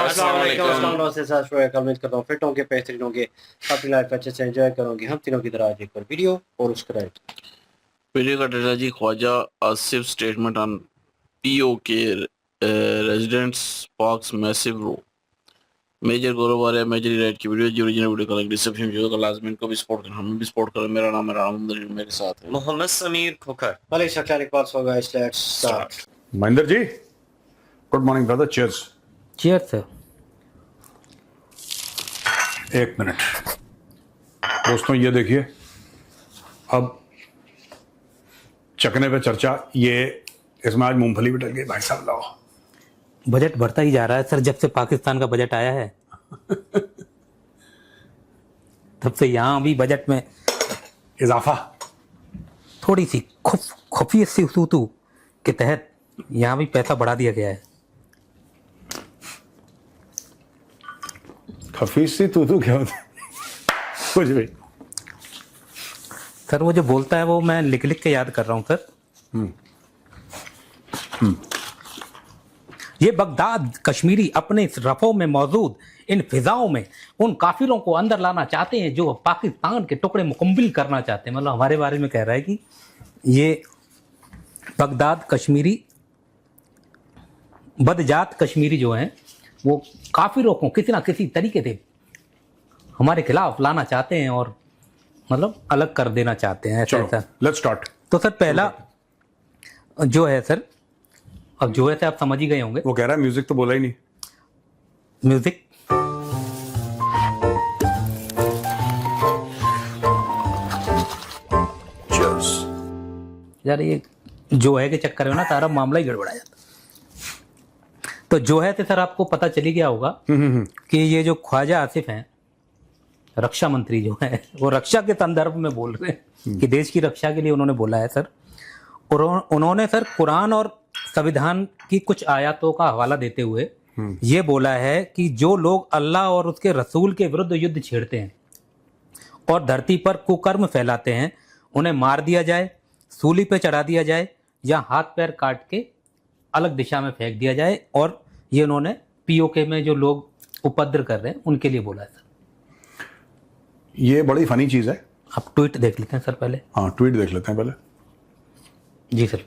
अस्सलाम वालेकुम से साथ शुरू उम्मीद करता हूँ फिट होंगे, बेहतरीन होंगे, अपनी लाइफ अच्छे से एंजॉय करोगे। हम तीनों की तरह आज एक और वीडियो और उसका वीडियो का टाइटल जी Khawaja Asif statement on POK residents parks massive row major कारोबार है मेजर राइट की वीडियो जी ओरिजिनल वीडियो का लिंक डिस्क्रिप्शन में होगा, लाजमी इनको भी सपोर्ट करना, हमें भी सपोर्ट करें। मेरा नाम है राम, मेरे साथ है मोहम्मद समीर खोखर। भले शक्ल एक बार so guys, let's start. Mahendra ji, good morning brother, cheers. Cheers sir. एक मिनट दोस्तों, ये देखिए, अब चकने पे चर्चा, ये इसमें आज मूंगफली भी डल गई भाई साहब। लाओ, बजट बढ़ता ही जा रहा है सर, जब से पाकिस्तान का बजट आया है तब से यहाँ भी बजट में इजाफा, थोड़ी सी खुफियत सी सूतू के तहत यहाँ भी पैसा बढ़ा दिया गया है। खफीस सी तू क्या होता है? कुछ भी सर वो जो बोलता है वो मैं लिख लिख के याद कर रहा हूँ सर। ये बगदाद कश्मीरी अपने इस रफों में मौजूद इन फिजाओं में उन काफिरों को अंदर लाना चाहते हैं जो पाकिस्तान के टुकड़े मुकम्मल करना चाहते हैं। मतलब हमारे बारे में कह रहा है कि ये बगदाद कश्मीरी बदजात कश्मीरी जो हैं वो काफिरों को किसी ना किसी तरीके से हमारे खिलाफ लाना चाहते हैं और मतलब अलग कर देना चाहते हैं। ऐसा लेट्स स्टार्ट। तो सर पहला जो है सर, अब जो है सर आप समझ ही गए होंगे। वो कह रहा है म्यूजिक तो बोला ही नहीं। म्यूजिक यार, ये जो है के चक्कर में ना सारा मामला ही गड़बड़ा जाता। तो जो है तो सर आपको पता चली गया होगा कि ये जो ख्वाजा आसिफ हैं, रक्षा मंत्री जो है, वो रक्षा के संदर्भ में बोल रहे हैं कि देश की रक्षा के लिए उन्होंने बोला है सर। और उन्होंने सर कुरान और संविधान की कुछ आयतों का हवाला देते हुए ये बोला है कि जो लोग अल्लाह और उसके रसूल के विरुद्ध युद्ध छेड़ते हैं और धरती पर कुकर्म फैलाते हैं, उन्हें मार दिया जाए, सूली पे चढ़ा दिया जाए या हाथ पैर काट के अलग दिशा में फेंक दिया जाए। और ये उन्होंने पीओके में जो लोग उपद्रव कर रहे हैं उनके लिए बोला है सर। ये बड़ी फनी चीज है। आप ट्वीट देख लेते हैं सर पहले। हाँ, ट्वीट देख लेते हैं पहले। जी सर।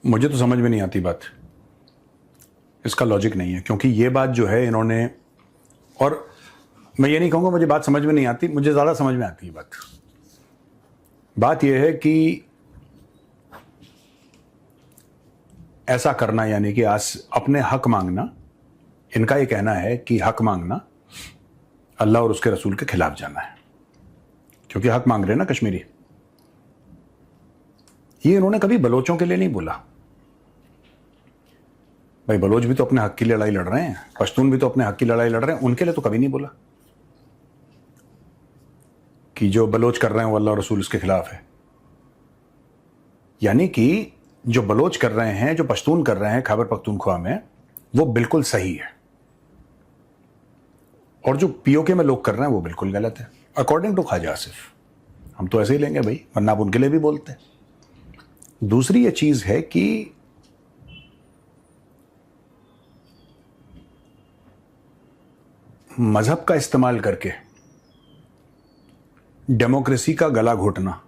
मुझे तो समझ में नहीं आती बात, इसका लॉजिक नहीं है, क्योंकि ये बात जो है इन्होंने, और मैं ये नहीं कहूँगा मुझे बात समझ में नहीं आती, मुझे ज़्यादा समझ में आती है बात यह है कि ऐसा करना, यानी कि आज अपने हक मांगना, इनका ये कहना है कि हक मांगना अल्लाह और उसके रसूल के खिलाफ जाना है, क्योंकि हक मांग रहे हैं ना कश्मीरी। ये इन्होंने कभी बलोचों के लिए नहीं बोला। भाई बलोच भी तो अपने हक की लड़ाई लड़ रहे हैं, पश्तून भी तो अपने हक की लड़ाई लड़ रहे हैं, उनके लिए तो कभी नहीं बोला कि जो बलोच कर रहे हैं वो अल्लाह और रसूल उसके खिलाफ है। यानी कि जो बलोच कर रहे हैं, जो पश्तून कर रहे हैं खैबर पख्तूनख्वा में, वो बिल्कुल सही है, और जो पीओके में लोग कर रहे हैं वो बिल्कुल गलत है, अकॉर्डिंग टू ख्वाजा आसिफ। हम तो ऐसे ही लेंगे भाई, वरना आप उनके लिए भी बोलते हैं। दूसरी ये चीज है कि मजहब का इस्तेमाल करके डेमोक्रेसी का गला घोटना,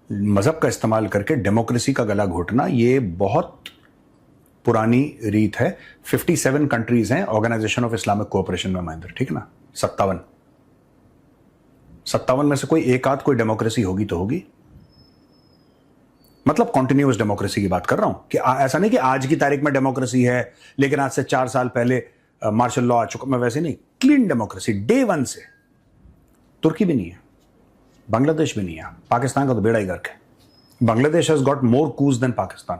मजहब का इस्तेमाल करके डेमोक्रेसी का गला घोटना, ये बहुत पुरानी रीत है। 57 कंट्रीज हैं ऑर्गेनाइजेशन ऑफ इस्लामिक कोऑपरेशन में महेंद्र, ठीक ना? 57 में से कोई एक आध कोई डेमोक्रेसी होगी तो होगी, मतलब कॉन्टिन्यूअस डेमोक्रेसी की बात कर रहा हूं कि ऐसा नहीं कि आज की तारीख में डेमोक्रेसी है लेकिन आज से 4 साल पहले मार्शल लॉ आ चुका, मैं वैसे नहीं, क्लीन डेमोक्रेसी डे 1 से। तुर्की भी नहीं है, बांग्लादेश भी नहीं है, पाकिस्तान का तो बेड़ा ही गर्क है। Bangladesh has got more coups than Pakistan.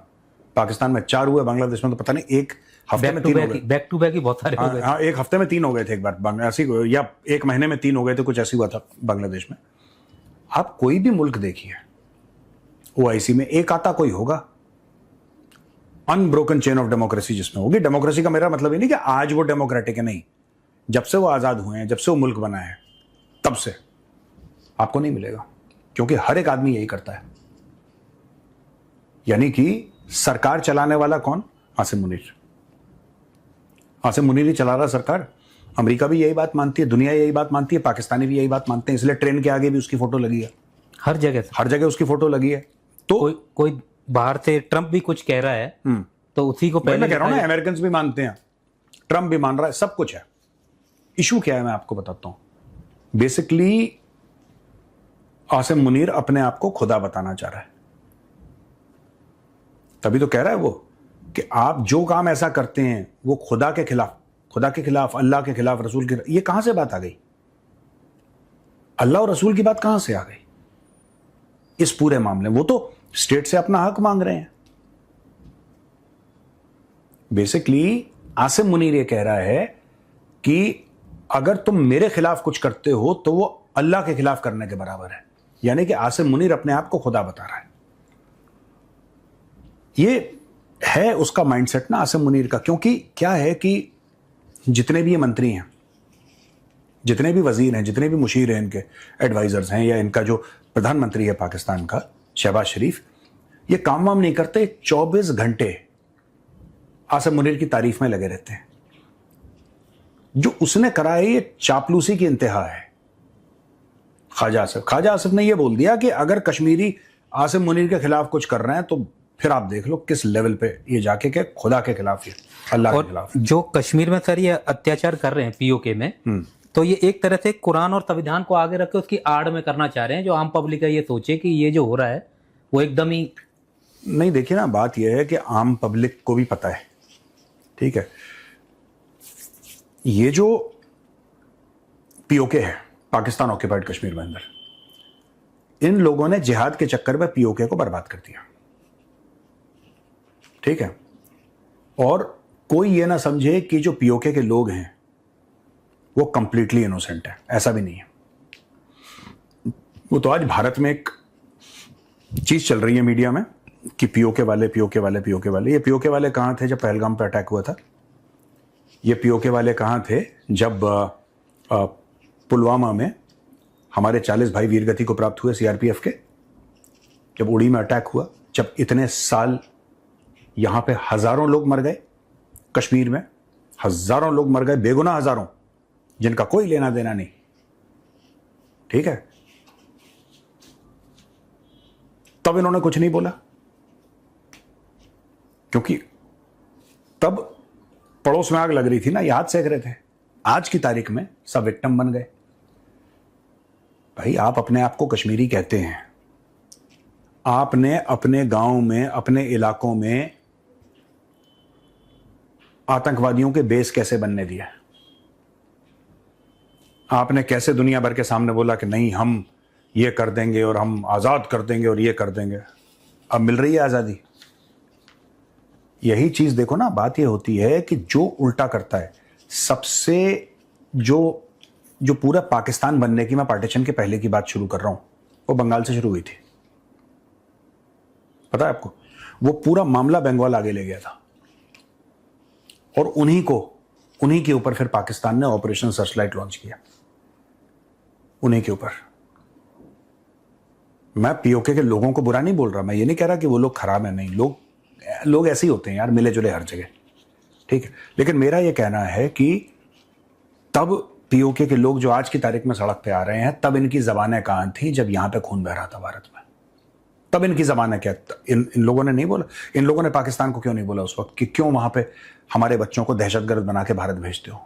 Pakistan में 4 हुए, बांग्लादेश में तो पता नहीं एक हफ्ते में 3 हो गए। बैक टू बैक ही बहुत सारे हो गए। हाँ, एक हफ्ते में 3 हो गए थे एक बार, ऐसी, या एक महीने में 3 हो गए थे, कुछ ऐसी हुआ था बांग्लादेश में। आप कोई भी मुल्क देखिए ओआईसी में एक आता कोई होगा, अनब्रोकन चेन ऑफ डेमोक्रेसी जिसमें होगी। डेमोक्रेसी का मेरा मतलब ये नहीं कि आज वो डेमोक्रेटिक है, नहीं, जब से वो आजाद हुए हैं, जब से वो मुल्क बना है, तब से आपको नहीं मिलेगा, क्योंकि हर एक आदमी यही करता है। यानी कि सरकार चलाने वाला कौन? आसिम मुनीर। आसिम मुनीर ही चला रहा सरकार। अमेरिका भी यही बात मानती है, दुनिया यही बात मानती है, पाकिस्तानी भी यही बात मानते हैं, इसलिए ट्रेन के आगे भी उसकी फोटो लगी है, हर जगह से। हर जगह उसकी फोटो लगी है। तो कोई बाहर से ट्रम्प भी कुछ कह रहा है तो उसी को पहले मैं कह रहा हूं ना, अमेरिकन भी मानते हैं, ट्रम्प भी मान रहा है, सब कुछ है। इशू क्या है मैं आपको बताता हूं। बेसिकली आसिम मुनीर अपने आप को खुदा बताना चाह रहा है, तभी तो कह रहा है वो कि आप जो काम ऐसा करते हैं वो खुदा के खिलाफ, अल्लाह के खिलाफ, रसूल के, ये कहां से बात आ गई? अल्लाह और रसूल की बात कहां से आ गई इस पूरे मामले में? वो तो स्टेट से अपना हक मांग रहे हैं। बेसिकली आसिम मुनीर ये कह रहा है कि अगर तुम मेरे खिलाफ कुछ करते हो तो वो अल्लाह के खिलाफ करने के बराबर है, यानी कि आसिम मुनीर अपने आप को खुदा बता रहा है। ये है उसका माइंडसेट ना आसिम मुनीर का। क्योंकि क्या है कि जितने भी ये मंत्री हैं, जितने भी वजीर हैं, जितने भी मुशीर हैं, इनके एडवाइजर्स हैं, या इनका जो प्रधानमंत्री है पाकिस्तान का शहबाज शरीफ, ये काम वाम नहीं करते, 24 घंटे आसिम मुनीर की तारीफ में लगे रहते हैं। जो उसने करा है ये चापलूसी की इंतहा है। ख्वाजा आसिफ ने ये बोल दिया कि अगर कश्मीरी आसिम मुनीर के खिलाफ कुछ कर रहे हैं तो फिर आप देख लो किस लेवल पे ये जाके के खुदा के खिलाफ है, अल्लाह के खिलाफ। जो कश्मीर में सर ये अत्याचार कर रहे हैं पीओके में, तो ये एक तरह से कुरान और संविधान को आगे रख के उसकी आड़ में करना चाह रहे हैं। जो आम पब्लिक है ये सोचे कि ये जो हो रहा है वो एकदम ही नहीं। देखिए ना, बात यह है कि आम पब्लिक को भी पता है, ठीक है, ये जो पीओके है पाकिस्तान ऑक्यूपाइड कश्मीर में अंदर, इन लोगों ने जिहाद के चक्कर में पीओके को बर्बाद कर दिया, ठीक है। और कोई ये ना समझे कि जो पीओके के लोग हैं वो कंप्लीटली इनोसेंट है, ऐसा भी नहीं है। वो तो आज भारत में एक चीज चल रही है मीडिया में कि पीओके वाले। ये पीओके वाले कहां थे जब पहलगाम पर अटैक हुआ था? ये पीओके वाले कहां थे जब पुलवामा में हमारे 40 भाई वीरगति को प्राप्त हुए सीआरपीएफ के? जब उड़ी में अटैक हुआ, जब इतने साल यहां पे हजारों लोग मर गए, कश्मीर में हजारों लोग मर गए, बेगुनाह हजारों, जिनका कोई लेना देना नहीं, ठीक है, तब इन्होंने कुछ नहीं बोला, क्योंकि तब पड़ोस में आग लग रही थी ना, ये हाथ सेक रहे थे। आज की तारीख में सब विक्टिम बन गए। भाई, आप अपने आप को कश्मीरी कहते हैं, आपने अपने गांव में, अपने इलाकों में आतंकवादियों के बेस कैसे बनने दिया? आपने कैसे दुनिया भर के सामने बोला कि नहीं, हम ये कर देंगे और हम आजाद कर देंगे और ये कर देंगे। अब मिल रही है आजादी। यही चीज देखो ना, बात ये होती है कि जो उल्टा करता है, सबसे जो पूरा पाकिस्तान बनने की, मैं पार्टीशन के पहले की बात शुरू कर रहा हूं, वो बंगाल से शुरू हुई थी, पता है आपको? वो पूरा मामला बंगाल आगे ले गया था और उन्हीं के ऊपर फिर पाकिस्तान ने ऑपरेशन सर्चलाइट लॉन्च किया, उन्हीं के ऊपर। मैं पीओके के लोगों को बुरा नहीं बोल रहा, मैं ये नहीं कह रहा कि वो लोग खराब है, नहीं, लोग ऐसे ही होते हैं यार, मिले जुले हर जगह, ठीक है। लेकिन मेरा ये कहना है कि तब पीओके के लोग जो आज की तारीख में सड़क पे आ रहे हैं, तब इनकी जबानें कहां थी जब यहां पे खून बह रहा था भारत में? तब इनकी जबानें क्या? इन लोगों ने नहीं बोला। इन लोगों ने पाकिस्तान को क्यों नहीं बोला उस वक्त कि क्यों वहां पे हमारे बच्चों को दहशतगर्द बना के भारत भेजते हो?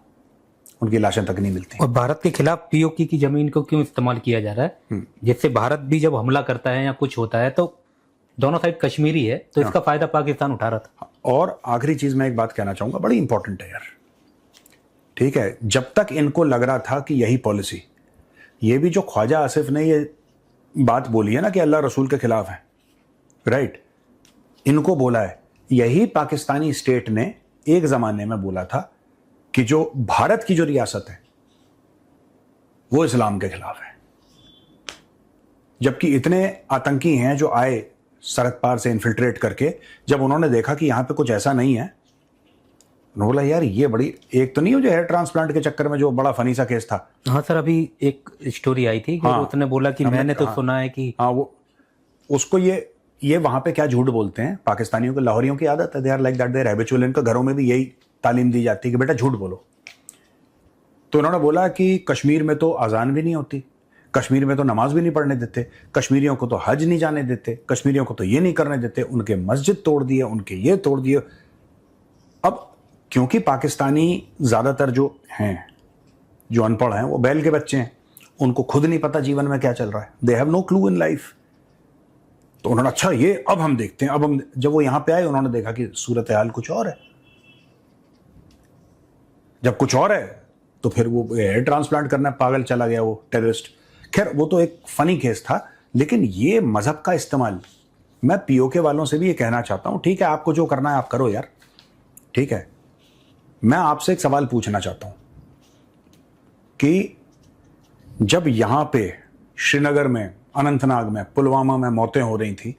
उनकी लाशें तक नहीं मिलती। और भारत के खिलाफ पीओके की जमीन को क्यों इस्तेमाल किया जा रहा है? जिससे भारत भी जब हमला करता है या कुछ होता है तो दोनों साइड कश्मीरी है, तो इसका फायदा पाकिस्तान उठा रहा था। और आखिरी चीज मैं एक बात कहना चाहूंगा, बड़ी इंपॉर्टेंट है यार, ठीक है। जब तक इनको लग रहा था कि यही पॉलिसी, ये भी जो ख्वाजा आसिफ ने ये बात बोली है ना कि अल्लाह रसूल के खिलाफ है, राइट, इनको बोला है, यही पाकिस्तानी स्टेट ने एक जमाने में बोला था कि जो भारत की जो रियासत है वो इस्लाम के खिलाफ है। जबकि इतने आतंकी हैं जो आए सरहद पार से इन्फिल्ट्रेट करके, जब उन्होंने देखा कि यहां पे कुछ ऐसा नहीं है, उन्होंने बोला यार ये बड़ी, एक तो नहीं हो जो हेयर ट्रांसप्लांट के चक्कर में जो बड़ा फनी सा केस था। हाँ सर, अभी एक स्टोरी आई थी कि उसने बोला कि मैंने तो सुना है कि हाँ, वो उसको ये वहां पे क्या झूठ बोलते हैं पाकिस्तानियों को, लाहौरियों की आदत है, they are like that, their habitual, इनका घरों में भी यही तालीम दी जाती है कि बेटा झूठ बोलो। तो उन्होंने बोला कि कश्मीर में तो अजान भी नहीं होती, कश्मीर में तो नमाज भी नहीं पढ़ने देते, कश्मीरियों को तो हज नहीं जाने देते, कश्मीरियों को तो ये नहीं करने देते, उनके मस्जिद तोड़ दिए, उनके ये तोड़ दिए। अब क्योंकि पाकिस्तानी ज़्यादातर जो हैं, जो अनपढ़ हैं, वो बैल के बच्चे हैं, उनको खुद नहीं पता जीवन में क्या चल रहा है, they have no clue in life. तो उन्होंने अच्छा ये अब हम देखते हैं, अब हम, जब वो यहां पे आए उन्होंने देखा कि सूरत हाल कुछ और है। जब कुछ और है तो फिर वो हेयर ट्रांसप्लांट करना पागल चला गया वो टेररिस्ट। खैर वो तो एक फनी केस था, लेकिन ये मजहब का इस्तेमाल, मैं पीओके वालों से भी ये कहना चाहता हूं, ठीक है आपको जो करना है आप करो यार, ठीक है। मैं आपसे एक सवाल पूछना चाहता हूं कि जब यहां पे श्रीनगर में, अनंतनाग में, पुलवामा में मौतें हो रही थी,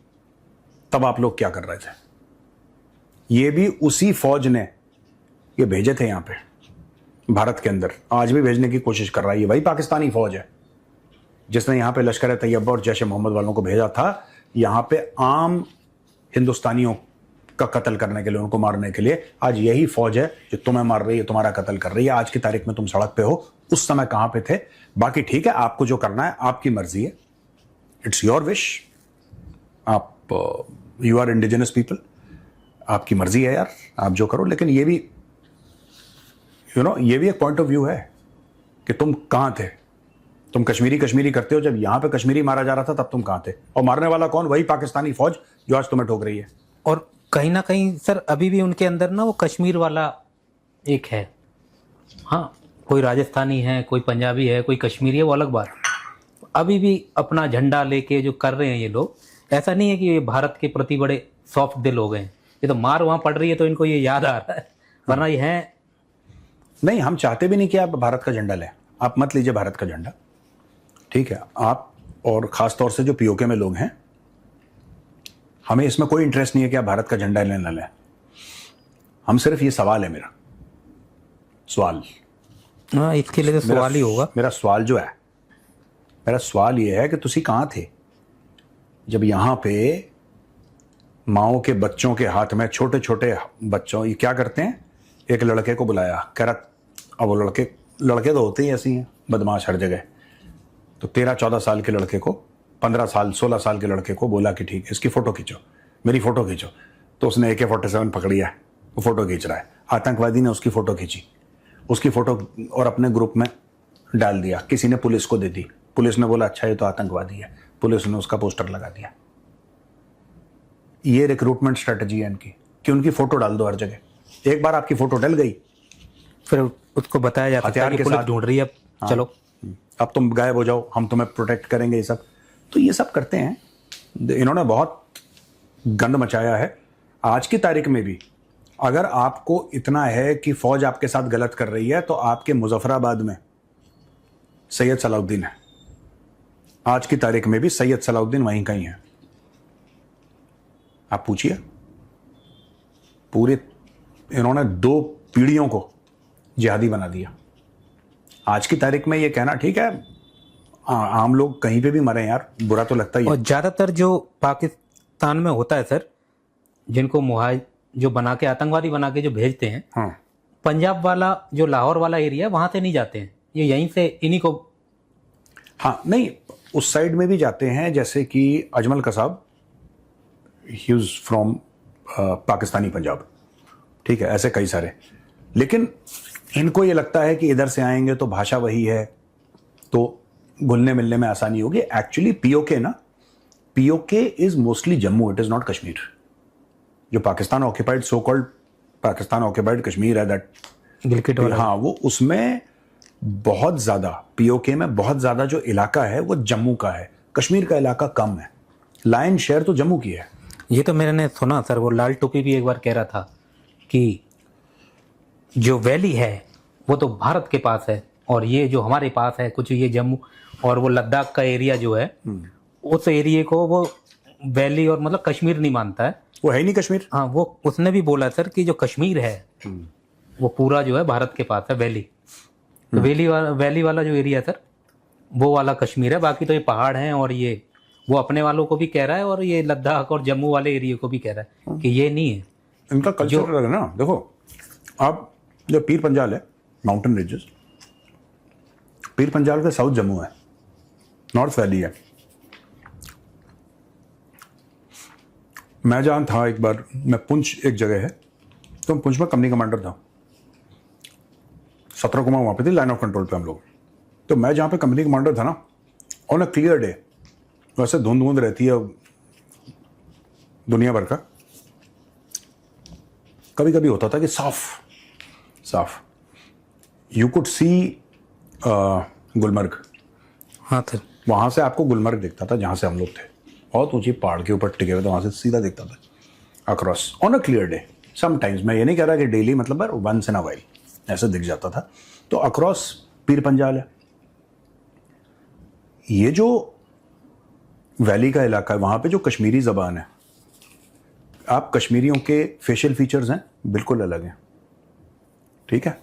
तब आप लोग क्या कर रहे थे? ये भी उसी फौज ने ये भेजे थे यहां पे भारत के अंदर, आज भी भेजने की कोशिश कर रहा है। ये वही पाकिस्तानी फौज है जिसने यहां पे लश्कर तैयबा और जैश मोहम्मद वालों को भेजा था यहां पे आम हिंदुस्तानियों का कत्ल करने के लिए, उनको मारने के लिए। आज यही फौज है जो तुम्हें मार रही है, तुम्हारा कत्ल कर रही है। आज की तारीख में तुम सड़क पे हो, उस समय कहां पे थे? बाकी ठीक है, आपको जो करना है आपकी मर्जी है, इट्स योर विश। आप यू आर इंडिजिनस पीपल, आपकी मर्जी है यार, आप जो करो। लेकिन ये भी ये भी एक पॉइंट ऑफ व्यू है कि तुम कहां थे। तुम कश्मीरी करते हो, जब यहां पे कश्मीरी मारा जा रहा था तब तुम कहां थे? और मारने वाला कौन? वही पाकिस्तानी फौज जो आज तुम्हें ठोक रही है। और कहीं ना कहीं सर अभी भी उनके अंदर ना वो कश्मीर वाला एक है। हाँ, कोई राजस्थानी है, कोई पंजाबी है, कोई कश्मीरी है, वो अलग बात। अभी भी अपना झंडा लेके जो कर रहे हैं ये लोग, ऐसा नहीं है कि ये भारत के प्रति बड़े सॉफ्ट दिल हो गए। ये तो मार वहां पड़ रही है तो इनको ये याद आ रहा है, वरना ये है नहीं। हम चाहते भी नहीं कि आप भारत का झंडा लें, आप मत लीजिए भारत का झंडा, ठीक है। आप और खास तौर से जो पीओके में लोग हैं, हमें इसमें कोई इंटरेस्ट नहीं है कि आप भारत का झंडा लें ना लें। हम सिर्फ ये सवाल है, मेरा सवाल, हाँ, इसके लिए तो सवाल ही होगा। मेरा सवाल जो है, मेरा सवाल ये है कि तुसी कहां थे जब यहां पे माओ के बच्चों के हाथ में, छोटे छोटे बच्चों, ये क्या करते हैं, एक लड़के को बुलाया, कह रहा, अब वो लड़के तो होते ही ऐसे ही हैं, बदमाश हर जगह। तो 13-14 साल के लड़के को, 15 साल 16 साल के लड़के को बोला कि ठीक है इसकी फोटो खींचो, मेरी फोटो खींचो। तो उसने AK-47 पकड़ लिया, वो फोटो खींच रहा है। आतंकवादी ने उसकी फोटो खींची, उसकी फोटो और अपने ग्रुप में डाल दिया। किसी ने पुलिस को दे दी, पुलिस ने बोला अच्छा ये तो आतंकवादी है, पुलिस ने उसका पोस्टर लगा दिया। ये रिक्रूटमेंट स्ट्रेटजी है इनकी कि उनकी फोटो डाल दो हर जगह। एक बार आपकी फोटो डल गई, फिर उसको बताया जाता है हथियार कि के पुलिस साथ ढूंढ रही है, हाँ, चलो अब तुम गायब हो जाओ, हम तुम्हें प्रोटेक्ट करेंगे। ये सब तो ये सब करते हैं, इन्होंने बहुत गंद मचाया है। आज की तारीख में भी अगर आपको इतना है कि फौज आपके साथ गलत कर रही है, तो आपके मुजफ्फराबाद में सैयद सलाउद्दीन है। आज की तारीख में भी सैयद सलाउद्दीन वहीं कहीं है, आप पूछिए। पूरे इन्होंने 2 पीढ़ियों को जिहादी बना दिया। आज की तारीख में ये कहना ठीक है, आम लोग कहीं पे भी मरे यार, बुरा तो लगता ही है। और ज्यादातर जो पाकिस्तान में होता है सर, जिनको जो बना के आतंकवादी बना के जो भेजते हैं, हाँ, पंजाब वाला जो लाहौर वाला एरिया, वहां से नहीं जाते हैं, ये यहीं से इन्हीं को। हाँ नहीं, उस साइड में भी जाते हैं, जैसे कि Ajmal Kasab, he is from Pakistani Punjab, ठीक है, ऐसे कई सारे। लेकिन इनको ये लगता है कि इधर से आएंगे तो भाषा वही है, तो घुलने मिलने में आसानी होगी। एक्चुअली पीओके ना, PoK is mostly Jammu, it is not Kashmir. जो Pakistan occupied, so called Pakistan occupied Kashmir है, दैट गिलगिट वाला, हाँ, वो उसमें बहुत ज्यादा, पीओके में बहुत ज्यादा जो इलाका है वो जम्मू का है, कश्मीर का इलाका कम है। लायन शेयर तो जम्मू की है। ये तो मैंने सुना सर, वो लाल टोपी भी एक बार कह रहा था कि जो वैली है वो तो भारत के पास है, और ये जो हमारे पास है कुछ, ये जम्मू और वो लद्दाख का एरिया जो है, उस एरिया को वो वैली और मतलब कश्मीर नहीं मानता है, वो है ही नहीं कश्मीर। हाँ, वो उसने भी बोला सर कि जो कश्मीर है वो पूरा जो है भारत के पास है, वैली। तो वैली वाला जो एरिया है सर, वो वाला कश्मीर है, बाकी तो ये पहाड़ हैं और ये वो अपने वालों को भी कह रहा है और ये लद्दाख और जम्मू वाले एरिया को भी कह रहा है कि ये नहीं है। इनका कल्चर अलग है ना। देखो आप जो पीर पंजाल है, माउंटेन रिजेस, पीर पंजाल का साउथ जम्मू है, नॉर्थ वैली है। मैं जहाँ था एक बार, मैं पुंछ एक जगह है, तो पुंछ में कंपनी कमांडर था, 17 कुमार वहाँ पे थी, लाइन ऑफ कंट्रोल पे हम लोग। तो मैं जहाँ पे कंपनी कमांडर था ना, ऑन अ क्लियर डे, वैसे धुंध धुंध रहती है दुनिया भर का, कभी कभी होता था कि साफ यू कुड सी गुलमर्ग। हाँ सर, वहां से आपको गुलमर्ग दिखता था जहां से हम लोग थे, बहुत ऊंची पहाड़ के ऊपर टिके हुए थे, वहां से सीधा दिखता था across on a clear day. Sometimes, मैं ये नहीं कह रहा कि डेली, मतलब वंस इन अ वाइल ऐसे दिख जाता था। तो अक्रॉस पीर पंजाल है। ये जो वैली का इलाका है, वहां पे जो कश्मीरी जबान है, आप कश्मीरियों के फेशियल फीचर्स हैं बिल्कुल अलग हैं, ठीक है।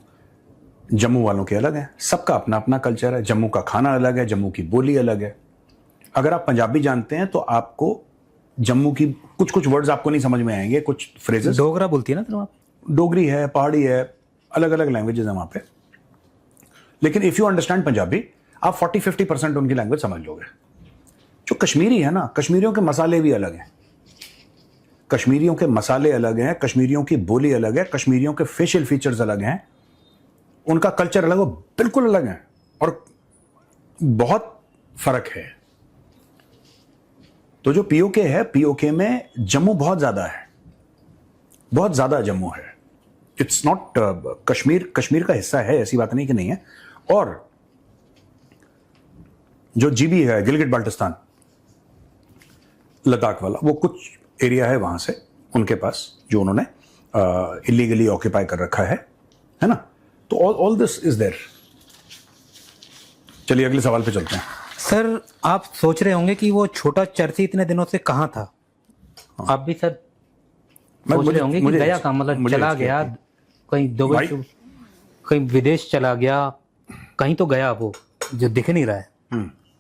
जम्मू वालों के अलग हैं, सबका अपना अपना कल्चर है। जम्मू का खाना अलग है, जम्मू की बोली अलग है। अगर आप पंजाबी जानते हैं तो आपको जम्मू की कुछ कुछ वर्ड्स आपको नहीं समझ में आएंगे, कुछ फ्रेजेस। डोगरा बोलती है ना वहाँ पे, डोगरी है, पहाड़ी है, अलग अलग लैंग्वेजेस है वहां पे। लेकिन इफ यू अंडरस्टैंड पंजाबी, आप 40-50% उनकी लैंग्वेज समझ लोगे। जो कश्मीरी है ना, कश्मीरियों के मसाले भी अलग हैं, कश्मीरियों के मसाले अलग हैं, कश्मीरियों की बोली अलग है, कश्मीरियों के फेशियल फीचर्स अलग हैं, उनका कल्चर अलग, वो बिल्कुल अलग है और बहुत फर्क है। तो जो पीओके है, पीओके में जम्मू बहुत ज्यादा है, बहुत ज्यादा जम्मू है। इट्स नॉट कश्मीर का हिस्सा है, ऐसी बात नहीं कि नहीं है। और जो जीबी है, गिलगिट बाल्टिस्तान, लद्दाख वाला, वो कुछ एरिया है वहां से उनके पास जो उन्होंने इलीगली ऑक्यूपाई कर रखा है ना। तो ऑल दिस इज देयर। चलिए अगले सवाल पे चलते हैं। सर आप सोच रहे होंगे कि वो छोटा चर्ची इतने दिनों से कहाँ था। आप भी सर सोच रहे होंगे कि गया कहाँ, मतलब चला गया कहीं दुबई, कहीं विदेश चला गया, कहीं तो गया वो, जो दिख नहीं रहा है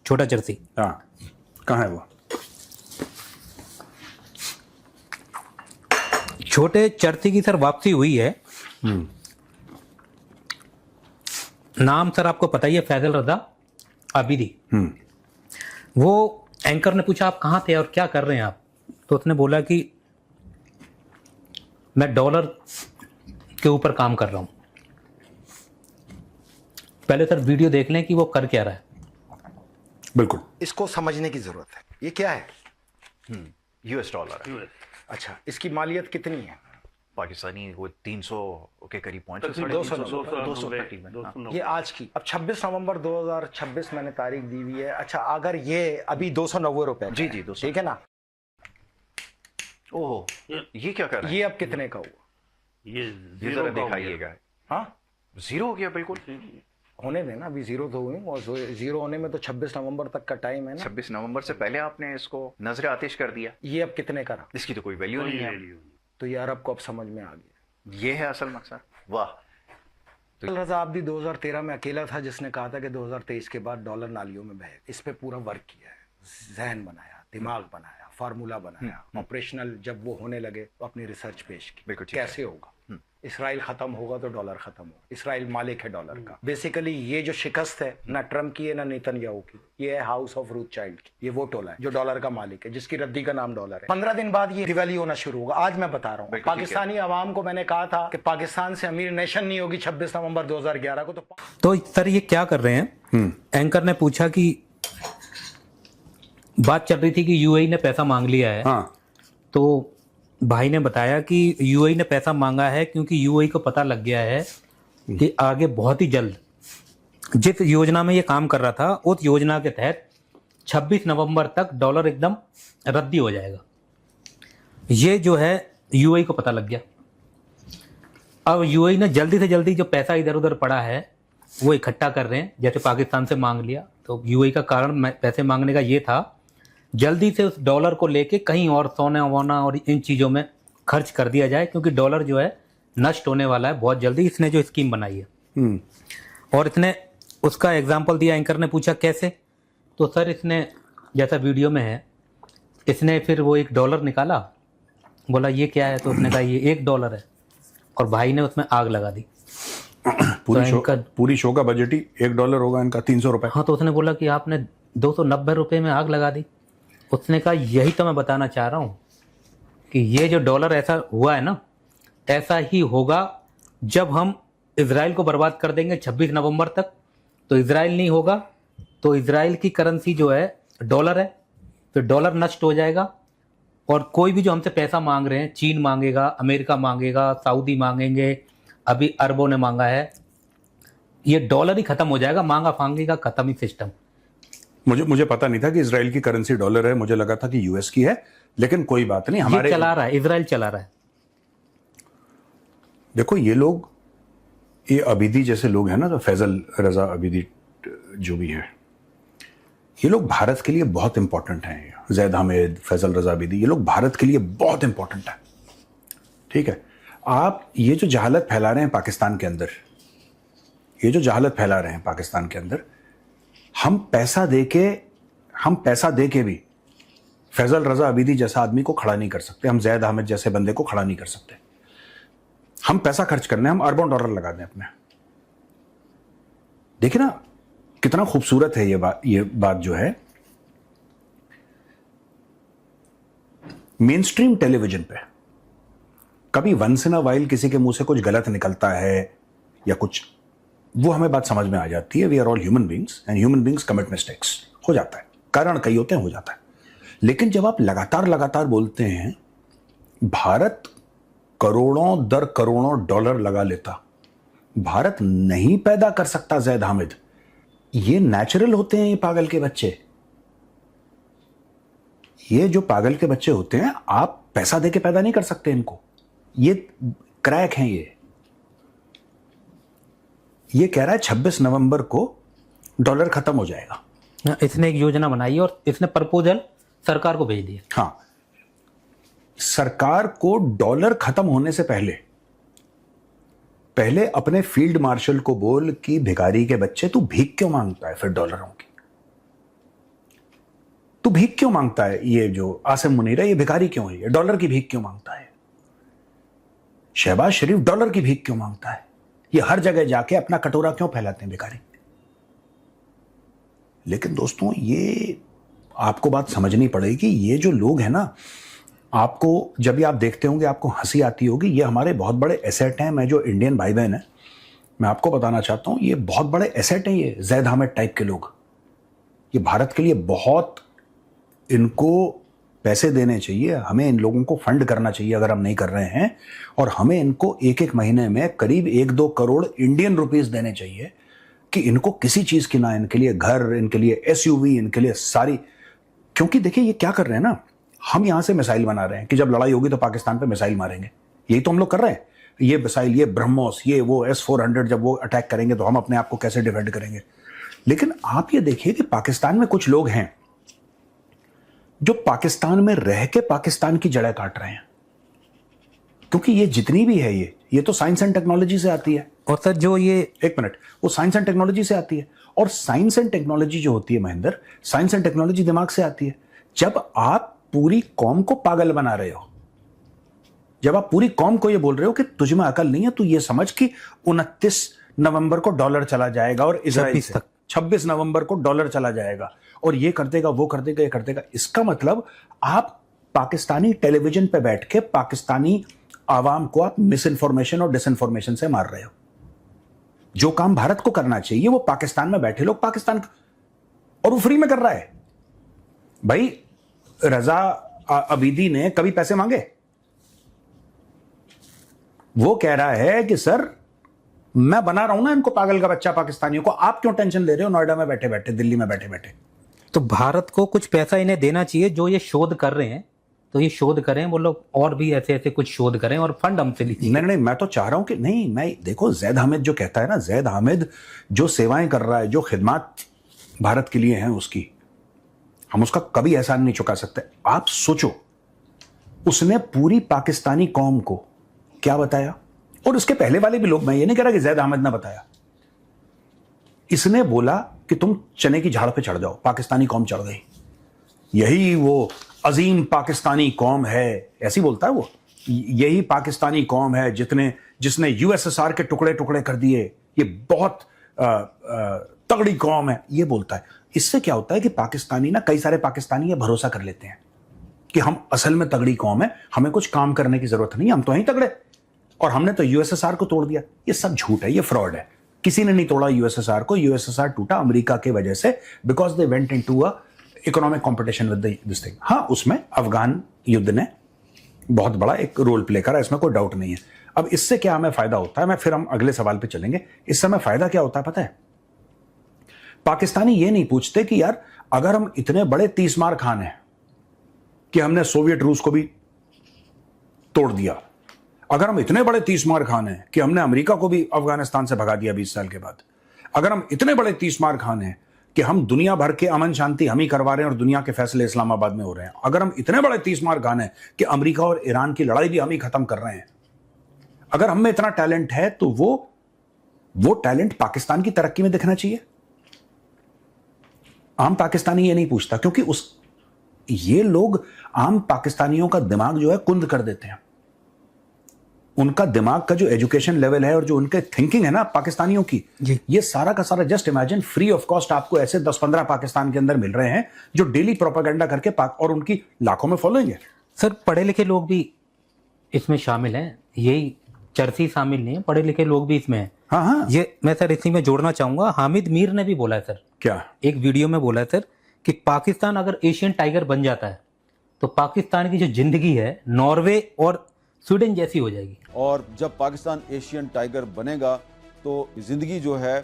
छोटा चर्ची। हाँ, कहाँ है वो? छोटे चर्ची की सर वापसी हुई है। नाम सर आपको पता ही है, फैजल रजा आबिदी। वो एंकर ने पूछा आप कहाँ थे और क्या कर रहे हैं आप, तो उसने बोला कि मैं डॉलर के ऊपर काम कर रहा हूं। पहले सर वीडियो देख लें कि वो कर क्या रहा है। बिल्कुल, इसको समझने की जरूरत है। ये क्या है? यूएस डॉलर है। अच्छा, इसकी मालियत कितनी है? पाकिस्तानी वो 300 के करीब पहुंच 200 ये आज की। अब 26 नवंबर 2026 मैंने तारीख दी हुई है। अच्छा, अगर ये अभी 290 रुपए, जी 200, ठीक है ना। ओहो, ये क्या कर रहा है? ये अब कितने का हुआ? ये जरा दिखाइएगा। हाँ, जीरो हो गया बिल्कुल। होने देना, अभी जीरो तो हुई, और जीरो होने में तो 26 नवंबर तक का टाइम है ना। 26 नवंबर से पहले आपने इसको नजर आतिश कर दिया। ये अब कितने का रहा? इसकी तो कोई वैल्यू नहीं है। तो ये अरब को अब समझ में आ गया। ये है असल मकसद। वाह। रजा आबिदी 2013 में अकेला था जिसने कहा था कि 2023 के बाद डॉलर नालियों में बहे। इस पे पूरा वर्क किया है, जहन बनाया, दिमाग बनाया, फार्मूला बनाया, ऑपरेशनल जब वो होने लगे तो अपनी रिसर्च पेश की। बिल्कुल कैसे होगा, इसराइल खत्म होगा तो डॉलर खत्म होगा। इसराइल मालिक है डॉलर का। बेसिकली ये जो शिकस्त है ना ट्रम्प की है ना नेतन्याहू की, ये है हाउस ऑफ रूथचाइल्ड की। ये वो टोला है जो डॉलर का मालिक है, जिसकी रद्दी का नाम डॉलर है। 15 दिन बाद ये दिवाली होना शुरू होगा। आज मैं बता रहा हूँ, पाकिस्तानी आवाम को मैंने कहा था कि पाकिस्तान से अमीर नेशन नहीं होगी 26 नवंबर 2011 को। तो सर ये क्या कर रहे हैं, एंकर ने पूछा कि बात चल रही थी कि यूएई ने पैसा मांग लिया है। हाँ, तो भाई ने बताया कि यूएई ने पैसा मांगा है क्योंकि यूएई को पता लग गया है कि आगे बहुत ही जल्द जिस योजना में ये काम कर रहा था, उस योजना के तहत 26 नवंबर तक डॉलर एकदम रद्दी हो जाएगा। ये जो है यूएई को पता लग गया। अब यूएई ने जल्दी से जल्दी जो पैसा इधर उधर पड़ा है वो इकट्ठा कर रहे हैं। जैसे पाकिस्तान से मांग लिया, तो यूएई का कारण पैसे मांगने का ये था जल्दी से उस डॉलर को लेके कहीं और सोना वोना और इन चीज़ों में खर्च कर दिया जाए, क्योंकि डॉलर जो है नष्ट होने वाला है बहुत जल्दी। इसने जो स्कीम बनाई है और इसने उसका एग्जाम्पल दिया। एंकर ने पूछा कैसे, तो सर इसने जैसा वीडियो में है इसने फिर वो $1 निकाला, बोला ये क्या है, तो उसने कहा ये $1 है, और भाई ने उसमें आग लगा दी। पूरी शो का बजट ही $1 होगा इनका, 300 रुपए। हाँ, तो उसने बोला कि आपने 290 रुपए में आग लगा दी। उसने कहा यही तो मैं बताना चाह रहा हूँ कि ये जो डॉलर ऐसा हुआ है ना, ऐसा ही होगा जब हम इजराइल को बर्बाद कर देंगे 26 नवंबर तक। तो इजराइल नहीं होगा, तो इजराइल की करेंसी जो है डॉलर है, तो डॉलर नष्ट हो जाएगा। और कोई भी जो हमसे पैसा मांग रहे हैं, चीन मांगेगा, अमेरिका मांगेगा, सऊदी मांगेंगे, अभी अरबों ने मांगा है, ये डॉलर ही खत्म हो जाएगा, मांगा फांगी का खत्म ही सिस्टम। मुझे पता नहीं था कि इजराइल की करेंसी डॉलर है, मुझे लगा था कि यूएस की है, लेकिन कोई बात नहीं, हमारे ये चला रहा है, इजराइल चला रहा है। देखो ये लोग, ये अबीदी जैसे लोग हैं ना, तो फैजल रजा अबीदी जो भी है, ये लोग भारत के लिए बहुत इंपॉर्टेंट हैं। जैद हामिद, फैजल रजा अबीदी, ये लोग भारत के लिए बहुत इंपॉर्टेंट है। ठीक है, आप ये जो जहालत फैला रहे हैं पाकिस्तान के अंदर, ये जो जहालत फैला रहे हैं पाकिस्तान के अंदर, हम पैसा दे के भी फैजल रजा अबीदी जैसा आदमी को खड़ा नहीं कर सकते, हम जैद हामिद जैसे बंदे को खड़ा नहीं कर सकते। हम पैसा खर्च करने, हम अरबों डॉलर लगा दें अपने। देखिए ना कितना खूबसूरत है ये बात जो है। मेन स्ट्रीम टेलीविजन पे कभी वंस इन अ वाइल किसी के मुंह से कुछ गलत निकलता है या कुछ, वो हमें बात समझ में आ जाती है। We are all human beings and human beings commit mistakes, हो जाता है, कारण कई होते हैं, हो जाता है। लेकिन जब आप लगातार बोलते हैं भारत करोड़ों दर करोड़ों डॉलर लगा लेता, भारत नहीं पैदा कर सकता जैद हामिद, ये नेचुरल होते हैं ये पागल के बच्चे। ये जो पागल के बच्चे होते हैं, आप पैसा देके पैदा नहीं कर सकते इनको, ये क्रैक हैं। ये कह रहा है 26 नवंबर को डॉलर खत्म हो जाएगा। इसने एक योजना बनाई और इसने प्रपोजल सरकार को भेज दिया। हाँ, सरकार को डॉलर खत्म होने से पहले अपने फील्ड मार्शल को बोल कि भिखारी के बच्चे, तू भीख क्यों मांगता है फिर डॉलरों की? तू भीख क्यों मांगता है? ये जो आसिम मुनीर है, ये भिखारी क्यों है? ये डॉलर की भीख क्यों मांगता है? शहबाज शरीफ डॉलर की भीख क्यों मांगता है? ये हर जगह जाके अपना कटोरा क्यों फैलाते हैं भिखारी? लेकिन दोस्तों, ये आपको बात समझनी पड़ेगी। ये जो लोग हैं ना, आपको जब ये आप देखते होंगे आपको हंसी आती होगी। ये हमारे बहुत बड़े एसेट हैं। मैं जो इंडियन भाई बहन है, मैं आपको बताना चाहता हूं, ये बहुत बड़े एसेट हैं। ये जैद हामिद टाइप के लोग, ये भारत के लिए बहुत, इनको पैसे देने चाहिए, हमें इन लोगों को फंड करना चाहिए अगर हम नहीं कर रहे हैं, और हमें इनको एक महीने में करीब 1-2 करोड़ इंडियन रुपीस देने चाहिए कि इनको किसी चीज की ना, इनके लिए घर, इनके लिए एसयूवी, इनके लिए सारी। क्योंकि देखिए ये क्या कर रहे हैं ना, हम यहां से मिसाइल बना रहे हैं कि जब लड़ाई होगी तो पाकिस्तान पे मिसाइल मारेंगे, यही तो हम लोग कर रहे हैं। ये मिसाइल, ये ब्रह्मोस, ये वो S-400 जब वो अटैक करेंगे तो हम अपने आप को कैसे डिफेंड करेंगे। लेकिन आप ये देखिए कि पाकिस्तान में कुछ लोग हैं जो पाकिस्तान में रह के पाकिस्तान की जड़ें काट रहे हैं, क्योंकि ये जितनी भी है ये तो साइंस एंड टेक्नोलॉजी से आती है। और सर जो ये, एक मिनट, वो साइंस एंड टेक्नोलॉजी से आती है। और साइंस एंड टेक्नोलॉजी जो होती है महेंद्र, साइंस एंड टेक्नोलॉजी दिमाग से आती है। जब आप पूरी कौम को पागल बना रहे हो, जब आप पूरी कौम को ये बोल रहे हो कि तुझ में अकल नहीं है, तो ये समझ कि 29 नवंबर को डॉलर चला जाएगा और इजराइल से 26 नवंबर को डॉलर चला जाएगा और ये कर देगा, वो कर देगा, ये कर देगा। इसका मतलब आप पाकिस्तानी टेलीविजन पे बैठ के पाकिस्तानी आवाम को आप मिस इन्फॉर्मेशन और डिसइंफॉर्मेशन से मार रहे हो। जो काम भारत को करना चाहिए वो पाकिस्तान में बैठे लोग पाकिस्तान, और वो फ्री में कर रहा है। भाई रजा अबीदी ने कभी पैसे मांगे? वो कह रहा है कि सर मैं बना रहा हूं ना इनको पागल का बच्चा पाकिस्तानियों को, आप क्यों टेंशन ले रहे हो नोएडा में बैठे बैठे, दिल्ली में बैठे बैठे? तो भारत को कुछ पैसा इन्हें देना चाहिए। जो ये शोध कर रहे हैं तो ये शोध करें, वो लोग और भी ऐसे ऐसे कुछ शोध करें और फंड हमसे लीजिए। नहीं, मैं तो चाह रहा हूं कि नहीं, मैं देखो जैद हामिद जो कहता है ना, जैद हामिद जो सेवाएं कर रहा है, जो खिदमत भारत के लिए हैं उसकी, हम उसका कभी एहसान नहीं चुका सकते। आप सोचो, उसने पूरी पाकिस्तानी कौम को क्या बताया, और उसके पहले वाले भी लोग, मैं ये नहीं कह रहा कि जैद हामिद ने बताया, इसने बोला कि तुम चने की झाड़ पे चढ़ जाओ, पाकिस्तानी कौम चढ़ गई। यही वो अजीम पाकिस्तानी कौम है, ऐसी बोलता है वो। यही पाकिस्तानी कौम है जिसने यूएसएसआर के टुकड़े टुकड़े कर दिए, ये बहुत तगड़ी कौम है, ये बोलता है। इससे क्या होता है कि पाकिस्तानी ना, कई सारे पाकिस्तानी ये भरोसा कर लेते हैं कि हम असल में तगड़ी कौम है, हमें कुछ काम करने की जरूरत नहीं, हम तो यहीं तगड़े, और हमने तो यूएसएसआर को तोड़ दिया। ये सब झूठ है, ये फ्रॉड है। किसी ने नहीं तोड़ा यूएसएसआर को। यूएसएसआर टूटा अमेरिका के वजह से, because they went into a economic competition with this thing. हाँ, उसमें अफगान युद्ध ने बहुत बड़ा एक रोल प्ले करा, इसमें कोई डाउट नहीं है। अब इससे क्या हमें फायदा होता है, फिर हम अगले सवाल पे चलेंगे। इससे हमें फायदा क्या होता है पता है? पाकिस्तानी ये नहीं पूछते कि यार अगर हम इतने बड़े 30 मार खान हैं कि हमने सोवियत रूस को भी तोड़ दिया, अगर हम इतने बड़े 30 मार खान हैं कि हमने अमेरिका को भी अफगानिस्तान से भगा दिया 20 साल के बाद, अगर हम इतने बड़े 30 मार खान हैं कि हम दुनिया भर के अमन शांति हम ही करवा रहे हैं और दुनिया के फैसले इस्लामाबाद में हो रहे हैं, अगर हम इतने बड़े 30 मार खान हैं कि अमेरिका और ईरान की लड़ाई भी हम ही खत्म कर रहे हैं, अगर हम में इतना टैलेंट है तो वो टैलेंट पाकिस्तान की तरक्की में दिखना चाहिए। आम पाकिस्तानी ये नहीं पूछता, क्योंकि ये लोग आम पाकिस्तानियों का दिमाग जो है कुंद कर देते हैं। उनका दिमाग का जो एजुकेशन लेवल है और जो उनके थिंकिंग है ना पाकिस्तानियों की, ये सारा का सारा, just imagine, free of cost आपको ऐसे 10-15 पाकिस्तान के अंदर मिल रहे हैं जो डेली प्रोपेगेंडा करके और उनकी लाखों में फॉलोइंग है। सर पढ़े लिखे लोग भी इसमें शामिल हैं, यही चर्सी शामिल नहीं है, पढ़े लिखे लोग भी इसमें हैं। हाँ हाँ, ये मैं सर इसी में जोड़ना चाहूंगा, हामिद मीर ने भी बोला है सर, क्या एक वीडियो में बोला है सर कि पाकिस्तान अगर एशियन टाइगर बन जाता है तो पाकिस्तान की जो जिंदगी है नॉर्वे और स्वीडन जैसी हो जाएगी। और जब पाकिस्तान एशियन टाइगर बनेगा तो जिंदगी जो है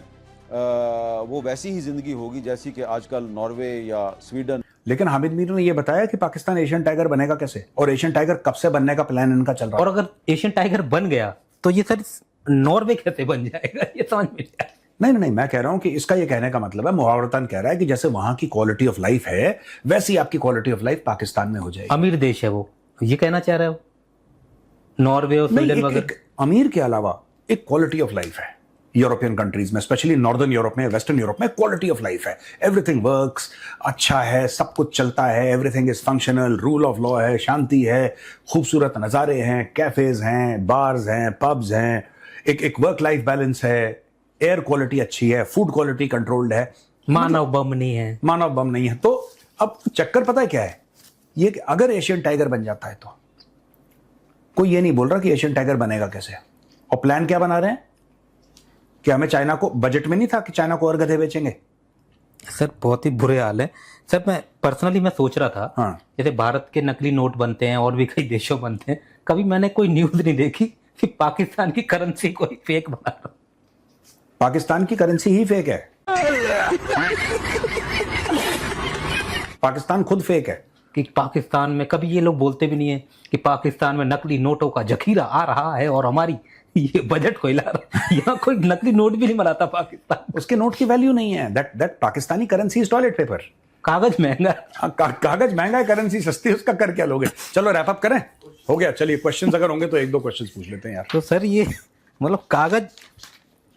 वो वैसी ही जिंदगी होगी जैसी कि आजकल नॉर्वे या स्वीडन। लेकिन हामिद मीर ने यह बताया कि पाकिस्तान एशियन टाइगर बनेगा कैसे, और एशियन टाइगर कब से बनने का प्लान इनका चल रहा है। और अगर एशियन टाइगर बन गया तो ये सर नॉर्वे कैसे बन जाएगा, ये समझ में नहीं आया। नहीं, मैं कह रहा हूं कि इसका ये कहने का मतलब है, मुहावरतन कह रहा है कि जैसे वहां की क्वालिटी ऑफ लाइफ है वैसी आपकी क्वालिटी ऑफ लाइफ पाकिस्तान में हो जाएगी। अमीर देश है वो, ये कहना चाह रहा है वो, नॉर्वे और स्वीडन वगैरह। अमीर के अलावा एक क्वालिटी ऑफ लाइफ है यूरोपियन कंट्रीज में, स्पेशली नॉर्दर्न यूरोप में, वेस्टर्न यूरोप में क्वालिटी ऑफ लाइफ है। एवरीथिंग वर्क्स, अच्छा है, सब कुछ चलता है, everything is functional, rule of law है, शांति है, खूबसूरत नज़ारे हैं, कैफेज हैं, बार्स हैं, पब्स हैं, एक वर्क लाइफ बैलेंस है, एयर क्वालिटी अच्छी है, फूड क्वालिटी कंट्रोल्ड है, मानव बम नहीं है, मानव बम नहीं है। तो अब चक्कर पता है क्या है, ये कि अगर एशियन टाइगर बन जाता है तो कोई ये नहीं बोल रहा कि एशियन टाइगर बनेगा कैसे। और प्लान क्या बना रहे हैं कि हमें चाइना को, बजट में नहीं था कि चाइना को और गधे बेचेंगे। सर बहुत ही बुरे हाल है सर। मैं पर्सनली मैं सोच रहा था, हाँ। जैसे भारत के नकली नोट बनते हैं और भी कई देशों बनते हैं, कभी मैंने कोई न्यूज नहीं देखी कि पाकिस्तान की करेंसी कोई फेक बना रहा। पाकिस्तान की करेंसी ही फेक है, पाकिस्तान खुद फेक है। कि पाकिस्तान में कभी ये लोग बोलते भी नहीं है कि पाकिस्तान में नकली नोटों का जखीरा आ रहा है और हमारी ये बजट को हिला रहा है। यहाँ कोई नकली नोट भी नहीं बनाता पाकिस्तान। उसके नोट की वैल्यू नहीं है। That Pakistani currency is toilet paper. कागज महंगा है। कागज महंगा है, करेंसी सस्ती है, उसका कर क्या लोगे। चलो रैप अप करें, हो गया। चलिए क्वेश्चंस अगर होंगे तो एक दो क्वेश्चंस पूछ लेते हैं यार। तो सर ये मतलब कागज,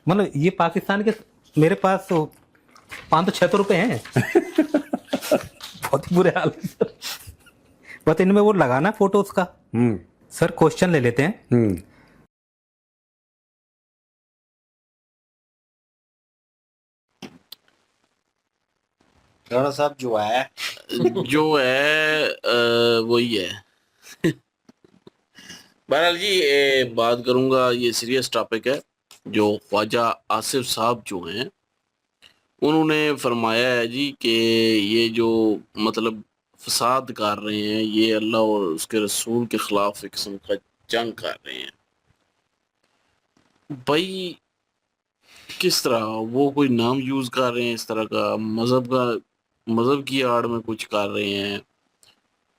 मतलब ये पाकिस्तान के, मेरे पास तो 500-600 रुपए हैं। बहुत ही बुरे हाल है सर। बस इनमें वो लगाना फोटो उसका। सर क्वेश्चन ले लेते हैं। राणा साहब जो है वही है। बहरहाल जी बात करूंगा, ये सीरियस टॉपिक है। जो ख्वाजा आसिफ साहब जो हैं उन्होंने फरमाया है जी कि ये जो मतलब फसाद कर रहे हैं, ये अल्लाह और उसके रसूल के खिलाफ एक किस्म का जंग कर रहे हैं। भाई किस तरह वो कोई नाम यूज कर रहे हैं इस तरह का, मजहब की आड़ में कुछ कर रहे हैं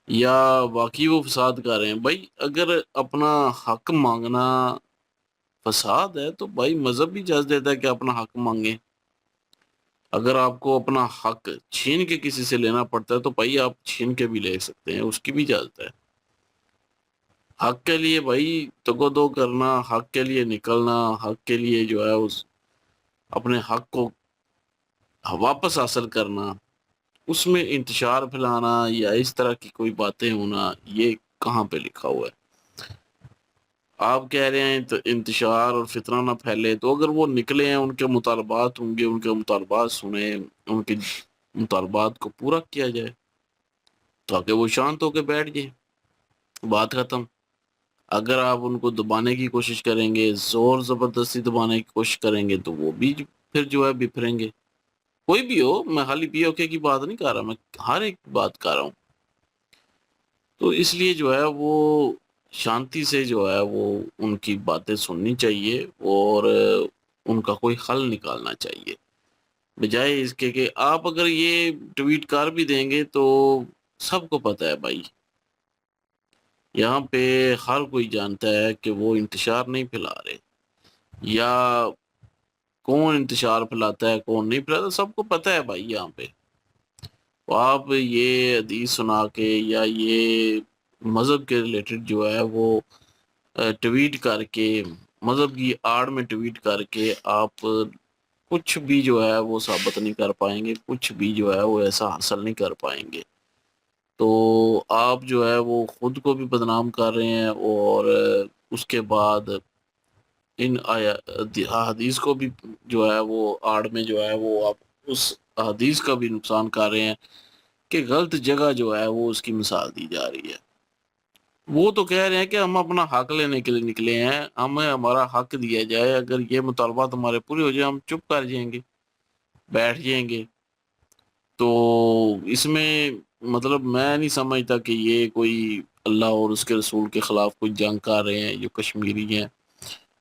या बाकी वो फसाद कर रहे हैं। भाई अगर अपना हक मांगना फसाद है तो भाई मजहब भी इजाज़त देता है कि अपना हक मांगे। अगर आपको अपना हक छीन के किसी से लेना पड़ता है तो भाई आप छीन के भी ले सकते हैं, उसकी भी इजाज़त है। हक के लिए भाई तगोदो करना, हक के लिए निकलना, हक के लिए जो है उस अपने हक को वापस हासिल करना, उसमें इंतशार फैलाना या इस तरह की कोई बातें होना, ये कहाँ पे लिखा हुआ है? आप कह रहे हैं तो इंतशार और फितना ना फैले, तो अगर वो निकले हैं, उनके मुतालबात होंगे, उनके मुतालबात सुने, उनके मुतालबात को पूरा किया जाए ताकि वो शांत होकर बैठ जाए, बात खत्म। अगर आप उनको दबाने की कोशिश करेंगे, जोर जबरदस्ती दबाने की कोशिश करेंगे, तो वो भी फिर जो है बिफरेंगे। कोई भी हो, मैं खाली पीओके की बात नहीं कर रहा, मैं हर एक बात कर रहा हूँ। तो इसलिए जो है वो शांति से जो है वो उनकी बातें सुननी चाहिए और उनका कोई हल निकालना चाहिए, बजाय इसके कि आप अगर ये ट्वीट कर भी देंगे तो सबको पता है भाई, यहाँ पे हर कोई जानता है कि वो इंतशार नहीं फैला रहे, या कौन इंतशार फैलाता है कौन नहीं फैलाता सबको पता है भाई यहाँ पे। तो आप ये हदीस सुना के या ये मज़हब के रिलेटेड जो है वो ट्वीट करके, मज़हब की आड़ में ट्वीट करके आप कुछ भी जो है वो साबित नहीं कर पाएंगे, कुछ भी जो है वो ऐसा हासिल नहीं कर पाएंगे। तो आप जो है वो खुद को भी बदनाम कर रहे हैं और उसके बाद इन आया हदीस को भी जो है वो आड़ में जो है वो आप उस हदीस का भी नुकसान कर रहे हैं कि गलत जगह जो है वो उसकी मिसाल दी जा रही है। वो तो कह रहे हैं कि हम अपना हक लेने के लिए निकले हैं, हमें हमारा हक दिया जाए, अगर ये मुतालबात हमारे पूरे हो जाए हम चुप कर जाएंगे, बैठ जाएंगे। तो इसमें मतलब मैं नहीं समझता कि ये कोई अल्लाह और उसके रसूल के ख़िलाफ़ कोई जंग कर रहे हैं, जो कश्मीरी हैं,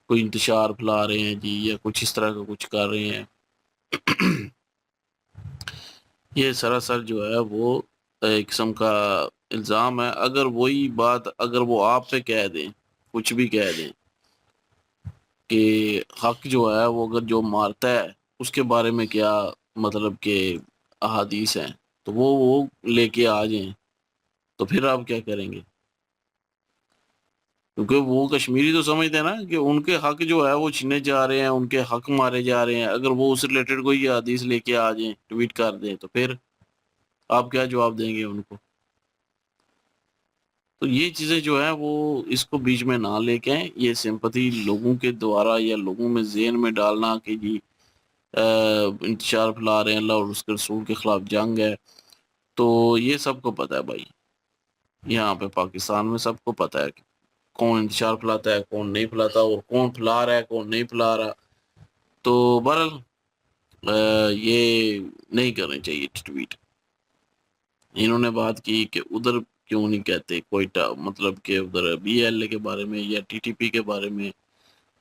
कोई इंतशार फैला रहे हैं जी, या कुछ इस तरह का कुछ कर रहे हैं। ये सरासर जो है वो एक किस्म का इल्ज़ाम है। अगर वही बात अगर वो आप पे कह दें, कुछ भी कह दें कि हक जो है वो अगर जो मारता है उसके बारे में क्या मतलब कि अहादीस हैं, तो वो लेके आ जाएं, तो फिर आप क्या करेंगे? क्योंकि वो कश्मीरी तो समझते हैं ना कि उनके हक जो है वो छीने जा रहे हैं, उनके हक मारे जा रहे हैं। अगर वो उस रिलेटेड कोई हदीस लेके आ जाएं, ट्वीट कर दें, तो फिर आप क्या जवाब देंगे उनको? तो ये चीज़ें जो है वो इसको बीच में ना लेके आएं। ये सिंपैथी लोगों के द्वारा या लोगों में ज़हन में डालना कि जी इंतशार फैला रहे हैं, अल्लाह और उसके रसूल के ख़िलाफ़ जंग है, तो ये सबको पता है भाई। यहाँ पे पाकिस्तान में सबको पता है कि कौन इंतशार फैलाता है, कौन नहीं फैलाता, और कौन फैला रहा है, कौन नहीं फैला रहा। तो बहरहाल ये नहीं करनी चाहिए ट्वीट। इन्होंने बात की कि उधर क्यों नहीं कहते कोयटा, मतलब कि उधर बीएलए के बारे में या टीटीपी के बारे में,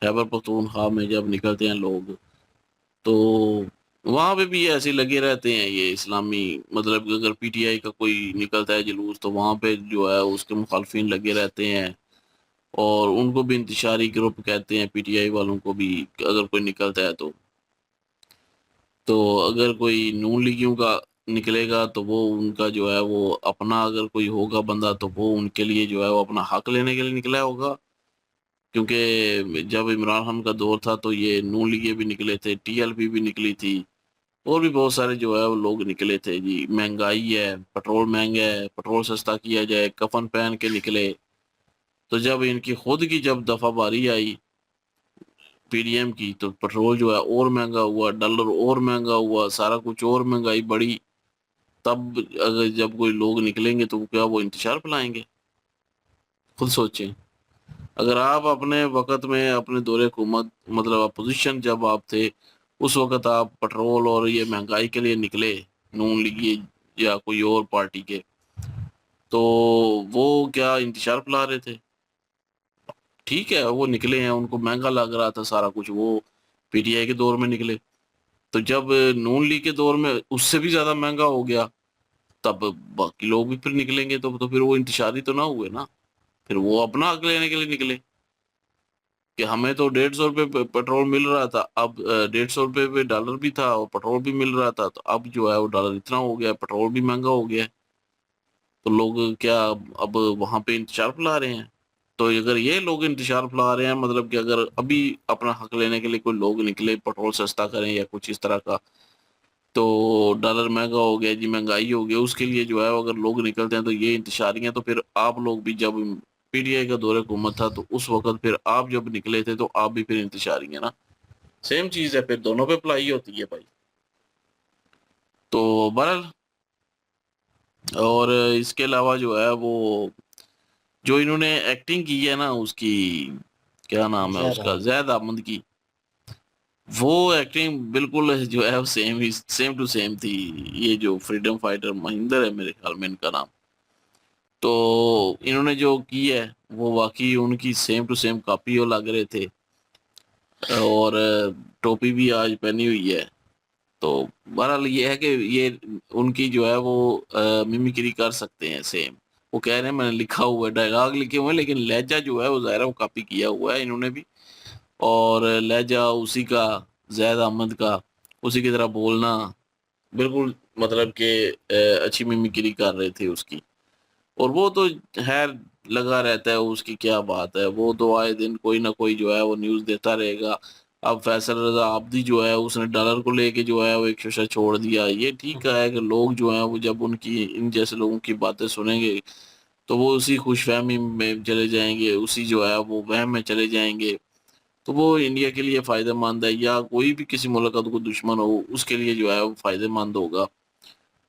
खैबर पख्तूनख्वा में जब निकलते हैं लोग, तो वहाँ पे भी ऐसे लगे रहते हैं ये इस्लामी, मतलब कि अगर पीटीआई का कोई निकलता है जुलूस तो वहाँ पे जो है उसके मुखालफिन लगे रहते हैं, और उनको भी इंतशारी ग्रुप कहते हैं, पीटीआई वालों को भी, अगर कोई निकलता है तो अगर कोई नून लीगियों का निकलेगा तो वो उनका जो है वो अपना, अगर कोई होगा बंदा तो वो उनके लिए जो है वो अपना हक लेने के लिए निकला होगा। क्योंकि जब इमरान खान का दौर था तो ये नून लीगे भी निकले थे, टीएलपी भी निकली थी, और भी बहुत सारे जो है वो लोग निकले थे जी। महंगाई है, पेट्रोल महंगा है, पेट्रोल सस्ता किया जाए, कफन पहन के निकले। तो जब इनकी खुद की जब दफाबारी आई पीडीएम की, तो पेट्रोल जो है और महंगा हुआ, डॉलर और महंगा हुआ, सारा कुछ और महंगाई बढ़ी। तब अगर जब कोई लोग निकलेंगे तो क्या वो इंतशार फैलाएंगे? खुद सोचें। अगर आप अपने वक़्त में अपने दौरे हुकूमत, मतलब अपोजिशन जब आप थे, उस वक़्त आप पेट्रोल और ये महंगाई के लिए निकले, नून लीग या कोई और पार्टी के, तो वो क्या इंतशार फैला रहे थे? ठीक है, वो निकले हैं, उनको महंगा लग रहा था सारा कुछ, वो पीटीआई के दौर में निकले। तो जब नून लीग के दौर में उससे भी ज़्यादा महंगा हो गया, तब बाकी लोग भी फिर निकलेंगे, तो फिर वो इंतशारी तो ना हुए ना, फिर वो अपना हक लेने के लिए निकले कि हमें तो 150 रुपये पेट्रोल मिल रहा था, अब 150 रुपये पे डॉलर भी था और पेट्रोल भी मिल रहा था, तो अब जो है वो डॉलर इतना हो गया, पेट्रोल भी महंगा हो गया है, तो लोग क्या अब वहां पे इंतजार फैला रहे हैं? तो अगर ये लोग इंतजार फैला रहे हैं, मतलब कि अगर अभी अपना हक लेने के लिए कोई लोग निकले, पेट्रोल सस्ता करें या कुछ इस तरह का, तो डॉलर महंगा हो गया जी, महंगाई हो गया, उसके लिए जो है अगर लोग निकलते हैं तो ये इंतशारी हैं। तो फिर आप लोग भी, जब पीटीआई का दौरे हुकूमत था तो उस वक्त फिर आप जब निकले थे तो आप भी फिर इंतशारी हैं ना, सेम चीज है, फिर दोनों पे अप्लाई होती है भाई। तो बहरहाल, और इसके अलावा जो है वो जो इन्होंने एक्टिंग की है ना उसकी, क्या नाम है उसका, जैद अहमद की, वो एक्टिंग बिल्कुल जो है सेम टू सेम थी। ये जो फ्रीडम फाइटर महिंदर है मेरे ख्याल में इनका नाम, तो इन्होंने जो की है वो वाकई उनकी सेम टू सेम कॉपी वो लग रहे थे। और टोपी भी आज पहनी हुई है। तो बहरहाल ये है कि ये उनकी जो है वो मिमिक्री कर सकते हैं सेम। वो कह रहे हैं मैंने लिखा हुआ है, डायलॉग लिखे हुए हैं, लेकिन लहजा जो है वो ज़ाहिर है वो कॉपी किया हुआ है इन्होंने भी। और लहजा उसी का, जैद अहमद का, उसी की तरह बोलना, बिल्कुल मतलब कि अच्छी मिमिक्री कर रहे थे उसकी। और वो तो खैर लगा रहता है, उसकी क्या बात है, वो तो आए दिन कोई ना कोई जो है वो न्यूज़ देता रहेगा। अब फैसल रजा आब्दी जो है उसने डॉलर को लेके जो है वो एक शोशा छोड़ दिया। ये ठीक है कि लोग जो हैं वो जब उनकी इन जैसे लोगों की बातें सुनेंगे तो वो उसी खुशफहमी में चले जाएंगे, उसी जो है वो वहम में चले जाएंगे। तो वो इंडिया के लिए फ़ायदेमंद है, या कोई भी किसी मुल्क का कोई दुश्मन हो उसके लिए जो है वो फ़ायदेमंद होगा।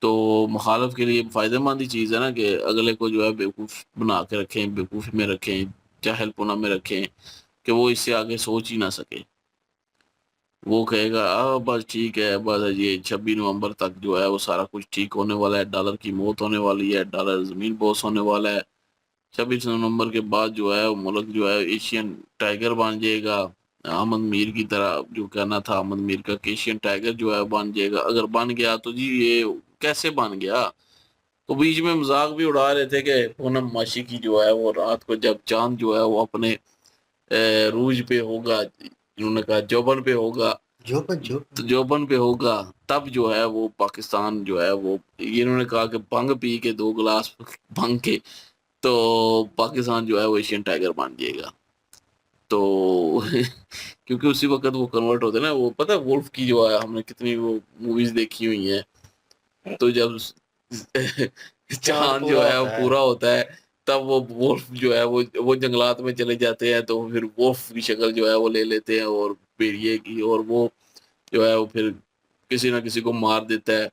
तो मुखालफ के लिए फ़ायदेमंद ही चीज़ है ना कि अगले को जो है बेवकूफ़ बना के रखें, बेवकूफ़ी में रखें, जाहिलपुना में रखें, कि वो इससे आगे सोच ही ना सके। वो कहेगा बस ठीक है, बस ये 26 नवंबर तक जो है वो सारा कुछ ठीक होने वाला है, डॉलर की मौत होने वाली है, डॉलर ज़मीन बोस होने वाला है। 26 नवंबर के बाद जो है वो मुल्क जो है एशियन टाइगर बन जाएगा। अहमद मीर की तरह जो कहना था अहमद मीर का कि एशियन टाइगर जो है बन जाएगा। अगर बन गया तो जी ये कैसे बन गया? तो बीच में मजाक भी उड़ा रहे थे कि पूनम माशी की जो है वो रात को जब चांद जो है वो अपने रूज पे होगा, इन्होंने कहा जोबन पे होगा, तो जोबन पे होगा, तब जो है वो पाकिस्तान जो है वो, ये इन्होंने कहा कि भंग पी के 2 गिलास भंग के तो पाकिस्तान जो है वो एशियन टाइगर बन जाएगा। तो क्योंकि उसी वक्त वो कन्वर्ट होते हैं ना, वो पता है वुल्फ की जो है हमने कितनी वो मूवीज देखी हुई हैं। तो जब चांद जो है वो पूरा होता है तब वो वुल्फ जो है वो जंगलात में चले जाते हैं, तो फिर वुल्फ की शक्ल जो है वो ले लेते हैं और भेड़िए की, और वो जो है वो फिर किसी ना किसी को मार देता है।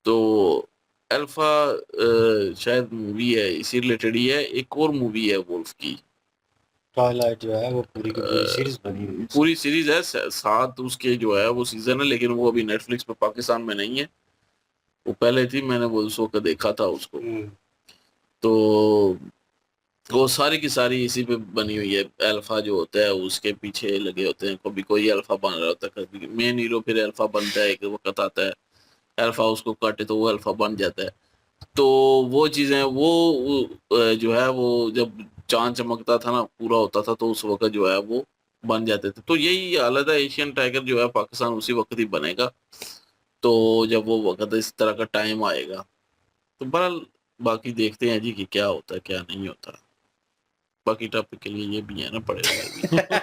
तो अल्फा शायद मूवी है इसी रिलेटेड ही है। एक और मूवी है वुल्फ की, ट्वाइलाइट जो है वो पूरी की पूरी सीरीज बनी हुई है। पूरी सीरीज है, 7 उसके जो है वो सीजन है, लेकिन वो अभी नेटफ्लिक्स पे पाकिस्तान में नहीं है। वो पहले थी, मैंने वो उस वक्त देखा था उसको। तो वो सारी की सारी इसी पे बनी हुई है। अल्फा जो होता है उसके पीछे लगे होते हैं, कभी कोई अल्फा बन रहा होता है, कभी मेन हीरो फिर अल्फा बनता है, एक वक्त आता है अल्फा उसको काटे तो वो अल्फा बन जाता है। तो वो चीज़ें वो जो है वो जब चांद चमकता था ना, पूरा होता था, तो उस वक्त जो है वो बन जाते थे। तो यही हालत है, एशियन टाइगर जो है पाकिस्तान उसी वक्त ही बनेगा। तो जब वो वक्त इस तरह का टाइम आएगा तो बहरहाल बाकी देखते हैं जी कि क्या होता है क्या नहीं होता। बाकी टॉपिक के लिए ये भी है ना पड़ेगा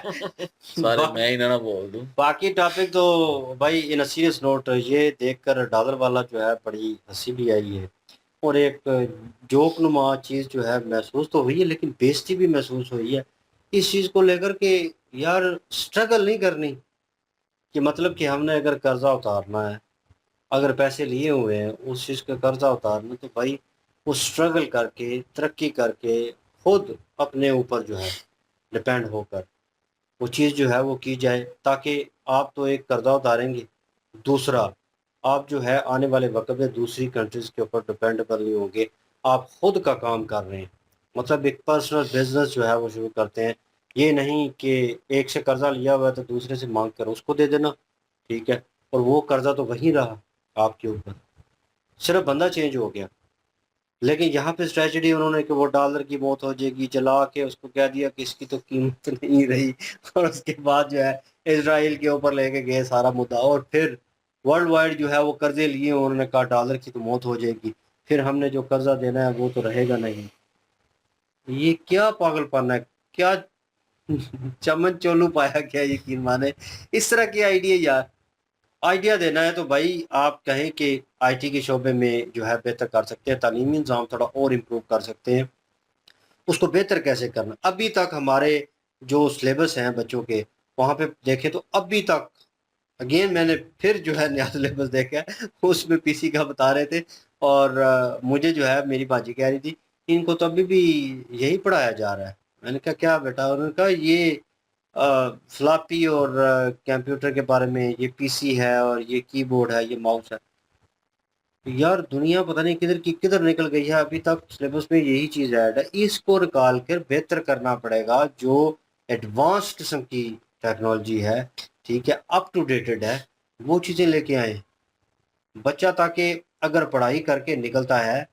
सारे मैं ही ना बोल दूं। बाकी टॉपिक तो भाई इन सीरियस नोट, ये देखकर डॉलर वाला जो है बड़ी हंसी भी आई है, और एक जोक नुमा चीज़ जो है महसूस तो हुई है, लेकिन बेइज्जती भी महसूस हुई है इस चीज़ को लेकर के। यार स्ट्रगल नहीं करनी, कि मतलब कि हमने अगर कर्जा उतारना है, अगर पैसे लिए हुए हैं उस चीज़ का कर्जा उतारना, तो भाई वो स्ट्रगल करके तरक्की करके खुद अपने ऊपर जो है डिपेंड होकर वो चीज़ जो है वो की जाए, ताकि आप तो एक कर्जा उतारेंगे, दूसरा आप जो है आने वाले वक्त में दूसरी कंट्रीज़ के ऊपर डिपेंडेबल नहीं होंगे। आप खुद का काम कर रहे हैं, मतलब एक पर्सनल बिजनेस जो है वो शुरू करते हैं। ये नहीं कि एक से कर्जा लिया हुआ है तो दूसरे से मांग कर उसको दे देना, ठीक है, और वो कर्जा तो वहीं रहा आपके ऊपर, सिर्फ बंदा चेंज हो गया। लेकिन यहाँ पे स्ट्रेटजी उन्होंने कि वो डॉलर की मौत हो जाएगी, जला के उसको कह दिया कि इसकी तो कीमत नहीं रही, और उसके बाद जो है इसराइल के ऊपर लेके गए सारा मुद्दा, और फिर वर्ल्ड वाइड जो है वो कर्जे लिए, उन्होंने कहा डॉलर की तो मौत हो जाएगी, फिर हमने जो कर्जा देना है वो तो रहेगा नहीं। ये क्या पागलपन है, क्या चमन चोलू पाया क्या, यकीन माने इस तरह की आइडिया यार। आइडिया देना है तो भाई आप कहें कि आईटी के शोबे में जो है बेहतर कर सकते हैं, तालीमी निज़ाम थोड़ा और इम्प्रूव कर सकते हैं, उसको बेहतर कैसे करना। अभी तक हमारे जो सिलेबस हैं बच्चों के, वहाँ पे देखें तो अभी तक, अगेन मैंने फिर जो है नया सिलेबस देखा है, उसमें पीसी का बता रहे थे। और मुझे जो है मेरी बाजी कह रही थी इनको तो अभी भी यही पढ़ाया जा रहा है। मैंने कहा क्या बेटा? उन्होंने कहा ये फ्लॉपी और कंप्यूटर के बारे में, ये पीसी है और ये कीबोर्ड है, ये माउस है। यार दुनिया पता नहीं किधर की किधर निकल गई है, अभी तक सिलेबस में यही चीज़ ऐड है। इसको निकाल कर बेहतर करना पड़ेगा, जो एडवांस किस्म की टेक्नोलॉजी है, ठीक है, अप टू डेटेड है, वो चीज़ें लेके आए बच्चा, ताकि अगर पढ़ाई करके निकलता है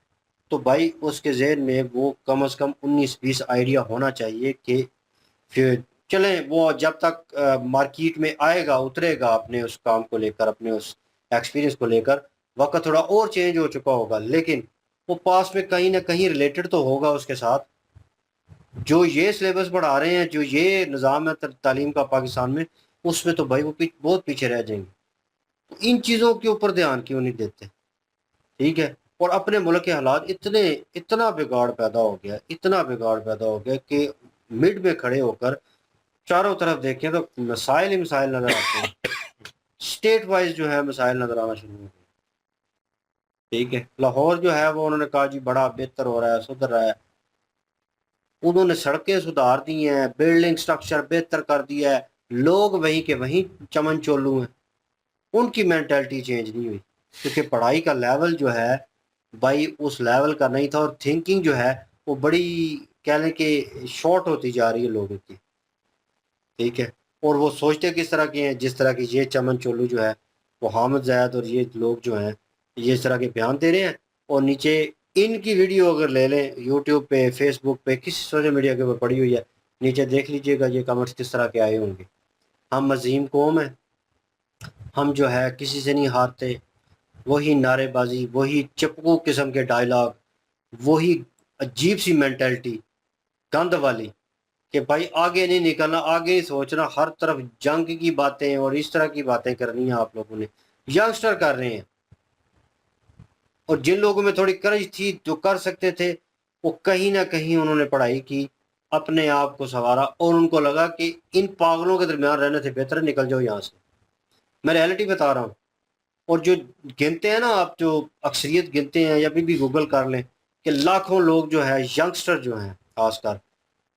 तो भाई उसके जहन में वो कम से कम 19-20 आइडिया होना चाहिए कि फिर चलें वो जब तक मार्केट में आएगा, उतरेगा अपने उस काम को लेकर, अपने उस एक्सपीरियंस को लेकर, वक्त थोड़ा और चेंज हो चुका होगा, लेकिन वो पास में कहीं ना कहीं रिलेटेड तो होगा उसके साथ। जो ये सिलेबस पढ़ा रहे हैं, जो ये निज़ाम है तालीम का पाकिस्तान में, उसमें तो भाई वो बहुत पीछे रह जाएंगे। तो इन चीज़ों के ऊपर ध्यान क्यों नहीं देते? ठीक है। और अपने मुल्क के हालात इतना बिगाड़ पैदा हो गया, इतना बिगाड़ पैदा हो गया कि मिड में खड़े होकर चारों तरफ देखें तो मसाइल ही मसाइल नजर आते हैं। स्टेट वाइज जो है मसाइल नजर आना शुरू हो गए। ठीक है, लाहौर जो है वो उन्होंने कहा जी बड़ा बेहतर हो रहा है, सुधर रहा है। उन्होंने सड़कें सुधार दी हैं, बिल्डिंग स्ट्रक्चर बेहतर कर दिया है, लोग वहीं के वहीं चमन चोलू हैं, उनकी मेंटालिटी चेंज नहीं हुई, क्योंकि पढ़ाई का लेवल जो है भाई उस लेवल का नहीं था, और थिंकिंग जो है वो बड़ी कह लें कि शॉर्ट होती जा रही है लोगों की। ठीक है। और वो सोचते किस तरह के हैं, जिस तरह की ये चमन चोलू जो है वो हामिद ज़ैद और ये लोग जो हैं ये इस तरह के बयान दे रहे हैं, और नीचे इनकी वीडियो अगर ले लें यूट्यूब पे, फेसबुक पे, किसी सोशल मीडिया के ऊपर पड़ी हुई है, नीचे देख लीजिएगा ये कमेंट्स किस तरह के आए होंगे। हम अजीम कौम है, हम जो है किसी से नहीं हारते, वही नारेबाजी, वही चपकू किस्म के डायलॉग, वही अजीब सी मेंटेलिटी गंद वाली, कि भाई आगे नहीं निकलना, आगे नहीं सोचना, हर तरफ जंग की बातें और इस तरह की बातें करनी है आप लोगों ने। यंगस्टर कर रहे हैं, और जिन लोगों में थोड़ी करज थी जो कर सकते थे, वो कहीं ना कहीं उन्होंने पढ़ाई की, अपने आप को संवारा, और उनको लगा कि इन पागलों के दरमियान रहने से बेहतर है निकल जाओ यहाँ से। मैं रियलिटी बता रहा हूँ। और जो गिनते हैं ना आप, जो अक्सरियत गिनते हैं, या भी गूगल कर लें कि लाखों लोग जो है, यंगस्टर जो हैं, खासकर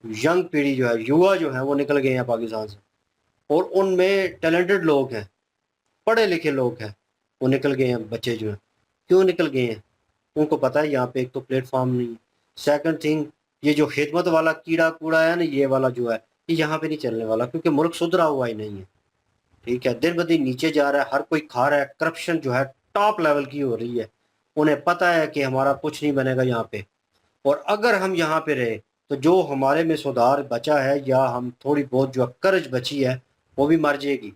यंग पीढ़ी जो है, युवा जो है, वो निकल गए हैं पाकिस्तान से, और उनमें टैलेंटेड लोग हैं, पढ़े लिखे लोग हैं, वो निकल गए हैं बच्चे जो हैं। क्यों निकल गए हैं? उनको पता है यहाँ पे एक तो प्लेटफॉर्म नहीं है, सेकंड थिंग ये जो खिदमत वाला कीड़ा कूड़ा है ना, ये वाला जो है, ये यहाँ पे नहीं चलने वाला, क्योंकि मुल्क सुधरा हुआ ही नहीं है। ठीक है, दिन ब दिन नीचे जा रहा है, हर कोई खा रहा है, करप्शन जो है टॉप लेवल की हो रही है। उन्हें पता है कि हमारा कुछ नहीं बनेगा यहाँ पे, और अगर हम यहाँ पे रहे तो जो हमारे में सुधार बचा है, या हम थोड़ी बहुत जो कर्ज बची है, वो भी मर जाएगी।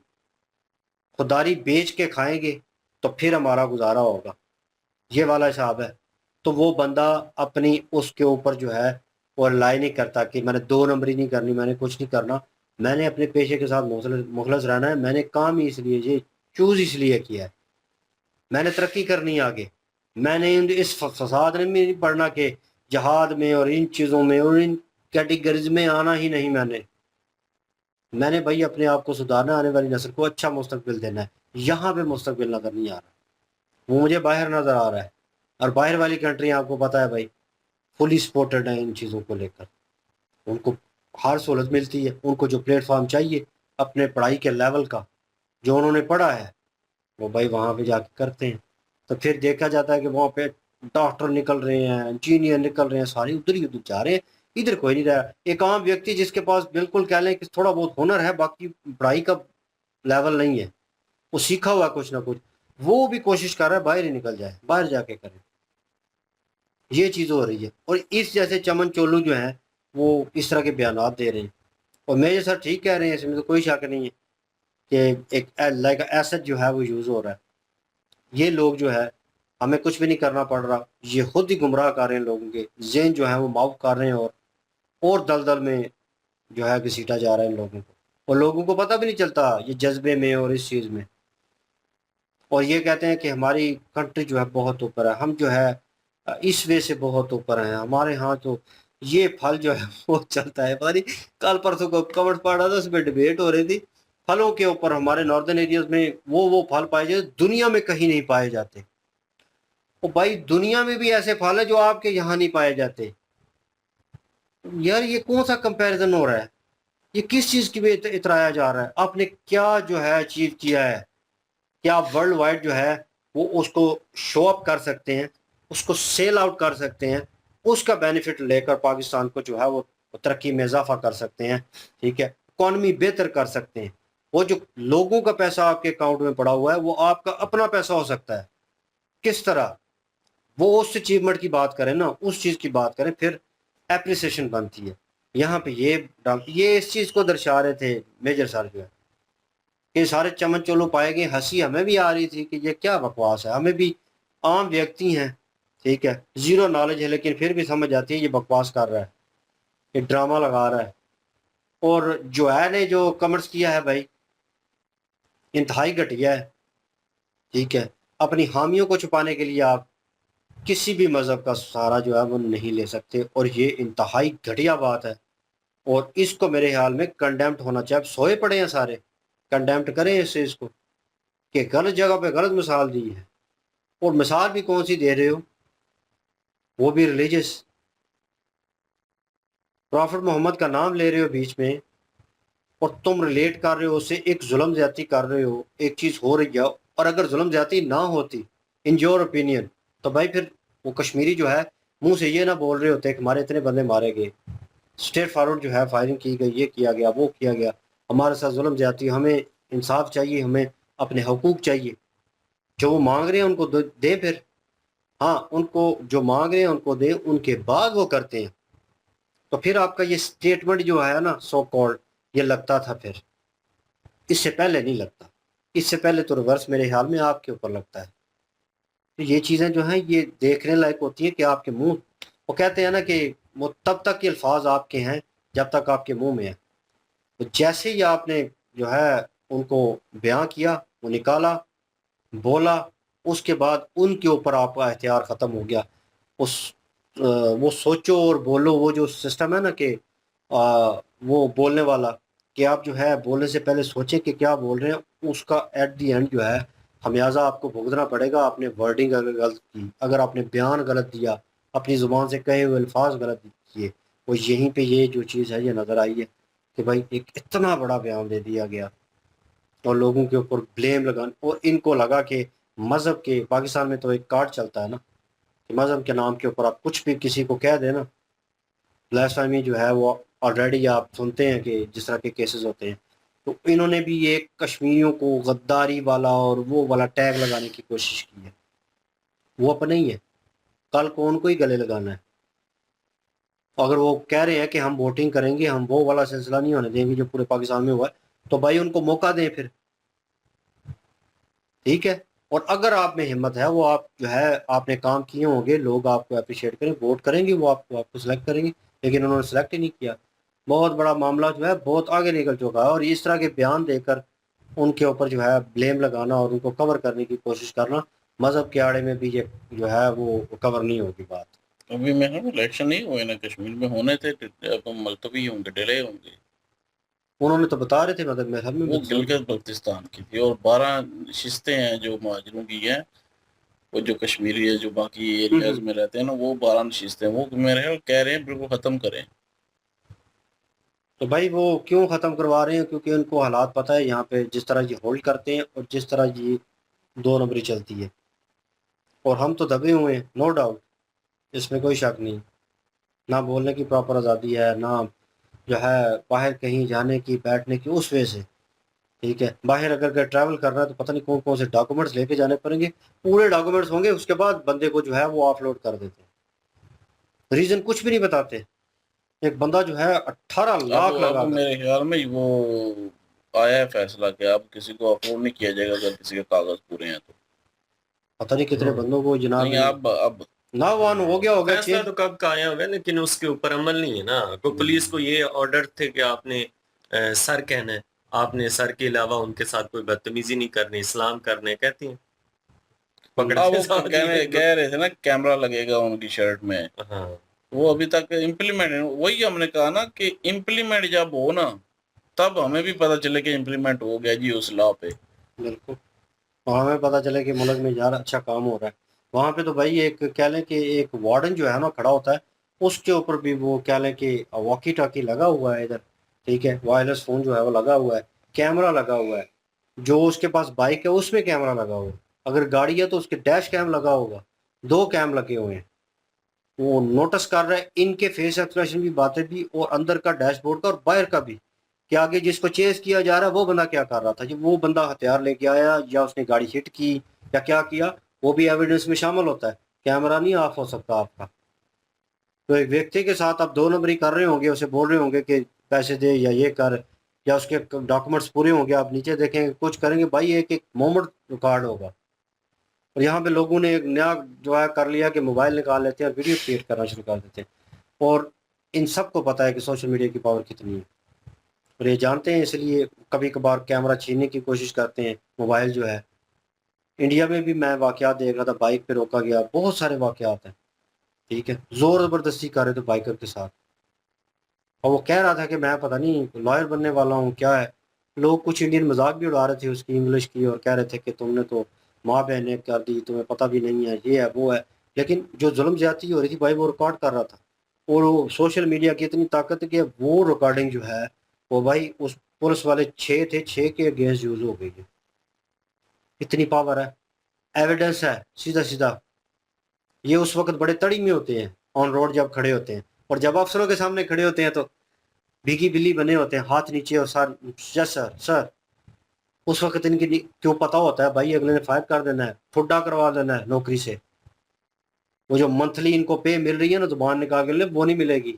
खुदारी बेच के खाएंगे तो फिर हमारा गुजारा होगा, ये वाला हिसाब है। तो वो बंदा अपनी उसके ऊपर जो है वो रिलाई नहीं करता कि मैंने दो नंबरी नहीं करनी, मैंने कुछ नहीं करना, मैंने अपने पेशे के साथ मुखलस रहना है, मैंने काम ही इसलिए ये चूज इसलिए किया है, मैंने तरक्की करनी है आगे। मैंने इस फसाद में नहीं पढ़ना कि जहाद में और इन चीज़ों में और इन कैटेगरीज में आना ही नहीं। मैंने भाई अपने आप को सुधारना, आने वाली नस्ल को अच्छा मुस्तकबिल देना है। यहाँ पे मुस्तकबिल नज़र नहीं आ रहा, वो मुझे बाहर नज़र आ रहा है। और बाहर वाली कंट्री आपको पता है भाई फुली सपोर्टेड है इन चीज़ों को लेकर, उनको हर सहूलत मिलती है, उनको जो प्लेटफॉर्म चाहिए अपने पढ़ाई के लेवल का, जो उन्होंने पढ़ा है वो भाई वहाँ पे जाके करते हैं। तो फिर देखा जाता है कि वहाँ पे डॉक्टर निकल रहे हैं, इंजीनियर निकल रहे हैं, सारे उधर ही उधर जा रहे हैं, इधर कोई नहीं रहा। एक आम व्यक्ति जिसके पास बिल्कुल कह लें कि थोड़ा बहुत हुनर है, बाकी पढ़ाई का लेवल नहीं है, वो सीखा हुआ कुछ ना कुछ, वो भी कोशिश कर रहा है बाहर ही निकल जाए, बाहर जाके करे। ये चीज़ हो रही है, और इस जैसे चमन चोलू जो हैं वो इस तरह के बयान दे रहे हैं। और मेजर सर ठीक कह रहे हैं, इसमें तो कोई शक नहीं है कि एक लाइक एसेट जो है वो यूज़ हो रहा है। ये लोग जो है हमें कुछ भी नहीं करना पड़ रहा, ये खुद ही गुमराह कर रहे हैं, लोगों के ज़हन जो है वो माफ कर रहे हैं, और दलदल में जो है घसीटा जा रहा है इन लोगों को, और लोगों को पता भी नहीं चलता ये जज्बे में और इस चीज़ में। और ये कहते हैं कि हमारी कंट्री जो है बहुत ऊपर है, हम जो है इस वे से बहुत ऊपर हैं, हमारे यहाँ तो ये फल जो है वो चलता है। पता नहीं कल परसों को कमेंट पढ़ रहा था, उसमें डिबेट हो रही थी फलों के ऊपर। हमारे नॉर्दर्न एरियाज में वो फल पाए जाते दुनिया में कहीं नहीं पाए जाते। तो भाई दुनिया में भी ऐसे फल है जो आपके यहाँ नहीं पाए जाते। यार ये कौन सा कंपैरिजन हो रहा है? ये किस चीज की भी इतराया जा रहा है? आपने क्या जो है अचीव किया है? क्या आप वर्ल्ड वाइड जो है वो उसको शो अप कर सकते हैं, उसको सेल आउट कर सकते हैं, उसका बेनिफिट लेकर पाकिस्तान को जो है वो तरक्की में इजाफा कर सकते हैं, ठीक है, इकॉनमी बेहतर कर सकते हैं। वो जो लोगों का पैसा आपके अकाउंट में पड़ा हुआ है वो आपका अपना पैसा हो सकता है। किस तरह वो उस अचीवमेंट की बात करें ना, उस चीज की बात करें, फिर एप्रिसिएशन बनती है। यहाँ पे ये इस चीज को दर्शा रहे थे मेजर सर जो है कि सारे चमन चोलो पाए गए। हंसी हमें भी आ रही थी कि ये क्या बकवास है। हमें भी आम व्यक्ति हैं, ठीक है, जीरो नॉलेज है, लेकिन फिर भी समझ आती है ये बकवास कर रहा है, ये ड्रामा लगा रहा है। और जो है ने जो कमेंट्स किया है भाई इंतहाई घटिया है, ठीक है। अपनी हामियों को छुपाने के लिए आप किसी भी मजहब का सहारा जो है वो नहीं ले सकते, और ये इंतहाई घटिया बात है। और इसको मेरे ख्याल में कंडेम्ड होना चाहिए। सोए पड़े हैं सारे, कंडेम्ड करें इसे, इसको कि गलत जगह पे गलत मिसाल दी है। और मिसाल भी कौन सी दे रहे हो, वो भी रिलीजियस। प्रॉफिट मोहम्मद का नाम ले रहे हो बीच में, और तुम रिलेट कर रहे हो उससे, एक जुल्म ज्यादती कर रहे हो, एक चीज हो रही है। और अगर जुल्म ज्यादती ना होती इन योर ओपिनियन, तो भाई फिर वो कश्मीरी जो है मुंह से ये ना बोल रहे होते कि हमारे इतने बंदे मारे गए, स्ट्रेट फॉरवर्ड जो है फायरिंग की गई, ये किया गया, वो किया गया, हमारे साथ जुल्म ज्यादती, हमें इंसाफ चाहिए, हमें अपने हकूक चाहिए। जो वो मांग रहे हैं उनको दें फिर। हाँ, उनको जो मांग रहे हैं उनको दें, उनके बाद वो करते हैं। तो फिर आपका ये स्टेटमेंट जो है ना सो कॉल्ड, ये लगता था फिर, इससे पहले नहीं लगता। इससे पहले तो रिवर्स मेरे ख्याल में आपके ऊपर लगता है। तो ये चीज़ें जो हैं ये देखने लायक होती हैं कि आपके मुंह, वो कहते हैं ना कि वो तब तक के अल्फाज आपके हैं जब तक आपके मुंह में है। तो जैसे ही आपने जो है उनको बयां किया, वो निकाला, बोला, उसके बाद उनके ऊपर आपका एहतियार ख़त्म हो गया। उस वो सोचो और बोलो, वो जो सिस्टम है ना कि वो बोलने वाला, कि आप जो है बोलने से पहले सोचें कि क्या बोल रहे हैं, उसका एट दी एंड जो है खमियाजा आपको भुगतना पड़ेगा। आपने वर्डिंग अगर गलत की, अगर आपने बयान गलत दिया, अपनी ज़ुबान से कहे हुए अल्फाज गलत किए, वो यहीं पे ये जो चीज़ है ये नज़र आई है कि भाई एक इतना बड़ा बयान दे दिया गया और लोगों के ऊपर ब्लेम लगाने। और इनको लगा कि मज़हब के, पाकिस्तान में तो एक कार्ड चलता है ना कि मज़हब के नाम के ऊपर आप कुछ भी किसी को कह देना, ब्लास्फेमी जो है वो ऑलरेडी आप सुनते हैं कि जिस तरह के केसेस होते हैं। तो इन्होंने भी ये कश्मीरियों को गद्दारी वाला और वो वाला टैग लगाने की कोशिश की है। वो अपने ही है, कल को उनको ही गले लगाना है। अगर वो कह रहे हैं कि हम वोटिंग करेंगे, हम वो वाला सिलसिला नहीं होने देंगे जो पूरे पाकिस्तान में हुआ है, तो भाई उनको मौका दें फिर, ठीक है। और अगर आप में हिम्मत है, वो आप जो है आपने काम किए होंगे, लोग आपको अप्रिशिएट करें, वोट करेंगे, वो आपको सिलेक्ट करेंगे। लेकिन उन्होंने सेलेक्ट ही नहीं किया। बहुत बड़ा मामला जो है बहुत आगे निकल चुका है। और इस तरह के बयान देकर उनके ऊपर जो है ब्लेम लगाना और उनको कवर करने की कोशिश करना, मजहब के आड़े में भी ये जो है वो कवर नहीं होगी बात। अभी मैं इलेक्शन नहीं हुए ना कश्मीर में, होने थे तो मुलतवी होंगे, डिले होंगे। उन्होंने तो बता रहे थे, मतलब मैं सब में वो गिलगित बल्तिस्तान की थी, और 12 नशिस्तें हैं जो महाजरों की हैं, वो जो कश्मीरी है जो बाकी एरियाज में रहते हैं ना, वो 12 नशिस्तें हैं। वो मेरे ख्याल कह रहे हैं बिल्कुल खत्म करें। तो भाई वो क्यों ख़त्म करवा रहे हैं? क्योंकि उनको हालात पता है यहाँ पे जिस तरह ये होल्ड करते हैं और जिस तरह ये 2 नंबरी चलती है। और हम तो दबे हुए हैं, नो डाउट, इसमें कोई शक नहीं। ना बोलने की प्रॉपर आज़ादी है, ना जो है बाहर कहीं जाने की, बैठने की, उस वजह से, ठीक है। बाहर अगर ट्रैवल करना है तो पता नहीं कौन कौन से डॉक्यूमेंट्स लेके जाने पड़ेंगे, पूरे डॉक्यूमेंट्स होंगे, उसके बाद बंदे को जो है वो ऑफलोड कर देते हैं। रीज़न कुछ भी नहीं बताते। एक बंदा जो है 18 लाख लगा अब मेरे ख्याल में वो आया है फैसला कि अब किसी को अफोर्ड नहीं किया जाएगा अगर किसी के कागज पूरे हैं तो। पता नहीं कितने बंदों को जनाब नहीं, अब ना वन हो गया होगा फैसला तो कब का आया होगा, लेकिन उसके ऊपर अमल नहीं है ना। तो पुलिस को ये ऑर्डर थे कि आपने सर कहना है, आपने सर के अलावा उनके साथ कोई बदतमीजी नहीं करनी, इस्लाम करने कहती हैं। पकड़ते वो साथ ही कह रहे थे ना कैमरा लगेगा उनकी शर्ट में, हाँ वो अभी तक इम्प्लीमेंट, वही हमने कहा ना कि इम्प्लीमेंट जब हो ना तब हमें भी पता चले कि इम्प्लीमेंट हो गया जी उस लॉ पे। बिल्कुल, वहाँ में पता चले कि मुल्क में यार अच्छा काम हो रहा है। वहाँ पे तो भाई एक कह लें कि एक वार्डन जो है ना खड़ा होता है, उसके ऊपर भी वो कह लें कि वॉकी टॉकी लगा हुआ है इधर, ठीक है, वायरलेस फ़ोन जो है वो लगा हुआ है, कैमरा लगा हुआ है, जो उसके पास बाइक है उसमें कैमरा लगा हुआ है, अगर गाड़ी है तो उसके डैश कैम लगा होगा, 2 कैम लगे हुए हैं। वो नोटिस कर रहा है इनके फेस एक्सप्रेशन भी, बातें भी, और अंदर का डैशबोर्ड का और बाहर का भी, कि आगे जिसको चेस किया जा रहा है वो बंदा क्या कर रहा था, जब वो बंदा हथियार लेके आया या उसने गाड़ी हिट की या क्या किया, वो भी एविडेंस में शामिल होता है। कैमरा नहीं ऑफ हो सकता आपका। तो एक व्यक्ति के साथ आप 2 नंबरी कर रहे होंगे, उसे बोल रहे होंगे कि पैसे दे या ये कर, या उसके डॉक्यूमेंट्स पूरे होंगे, आप नीचे देखेंगे कुछ करेंगे, भाई एक एक मोमेंट रिकॉर्ड होगा। और यहाँ पे लोगों ने एक नया जो है कर लिया कि मोबाइल निकाल लेते हैं और वीडियो क्रिएट करना शुरू कर देते हैं। और इन सबको पता है कि सोशल मीडिया की पावर कितनी है, और ये जानते हैं, इसलिए कभी कभार कैमरा छीनने की कोशिश करते हैं। मोबाइल जो है, इंडिया में भी मैं वाकयात देख रहा था, बाइक पे रोका गया, बहुत सारे वाकयात हैं, ठीक है, ज़ोर ज़बरदस्ती कर रहे थे बाइकर के साथ, और वो कह रहा था कि मैं पता नहीं लॉयर बनने वाला हूँ क्या है। लोग कुछ इंडियन मजाक भी उड़ा रहे थे उसकी इंग्लिश की, और कह रहे थे कि तुमने तो माँ बहनें कर दी, तुम्हें पता भी नहीं है, ये है वो है। लेकिन जो जुल्म ज्यादती हो रही थी भाई, वो रिकॉर्ड कर रहा था, और वो सोशल मीडिया की इतनी ताकत है कि वो रिकॉर्डिंग जो है वो भाई उस पुलिस वाले 6 थे, 6 के अगेंस्ट यूज हो गई है। इतनी पावर है, एविडेंस है सीधा सीधा। ये उस वक्त बड़े तड़ी में होते हैं ऑन रोड जब खड़े होते हैं, और जब अफसरों के सामने खड़े होते हैं तो भीगी बिल्ली बने होते हैं, हाथ नीचे और सर यस सर सर। उस वक्त इनकी क्यों पता होता है भाई अगले ने फायर कर देना है, ठुड्डा करवा देना है नौकरी से। वो जो मंथली इनको पे मिल रही है ना जुबान निकाल के, वो नहीं मिलेगी।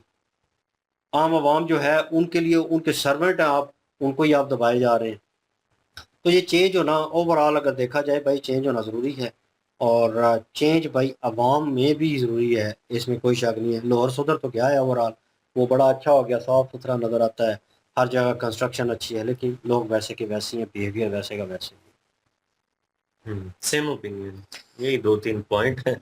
आम आवाम जो है उनके लिए, उनके सर्वेंट हैं आप, उनको ही आप दबाए जा रहे हैं। तो ये चेंज होना ओवरऑल अगर देखा जाए भाई, चेंज होना ज़रूरी है, और चेंज भाई अवाम में भी ज़रूरी है, इसमें कोई शक नहीं है। लाहौर सुधर तो गया है ओवरऑल, वो बड़ा अच्छा हो गया, साफ़ सुथरा नज़र आता है, हर जगह कंस्ट्रक्शन अच्छी है, लेकिन लोग वैसे के वैसे हैं, बिहेवियर वैसे का वैसे ही। सेम ओपिनियन, यही 2-3 पॉइंट है।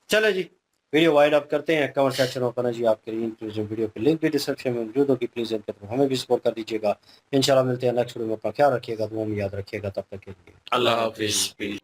चलो जी, वीडियो वाइड अप करते हैं, कमेंट सेक्शन ओपन है जी आपके लिए। प्लीज़ वीडियो की लिंक भी डिस्क्रिप्शन में मौजूद होगी, प्लीज़ इनके थ्रू हमें भी सपोर्ट कर दीजिएगा। इंशाल्लाह मिलते हैं नेक्स्ट वीडियो में, अपना ख्याल रखिएगा, दुआ में याद रखिएगा, तब तक के लिए अल्लाह हाफिज।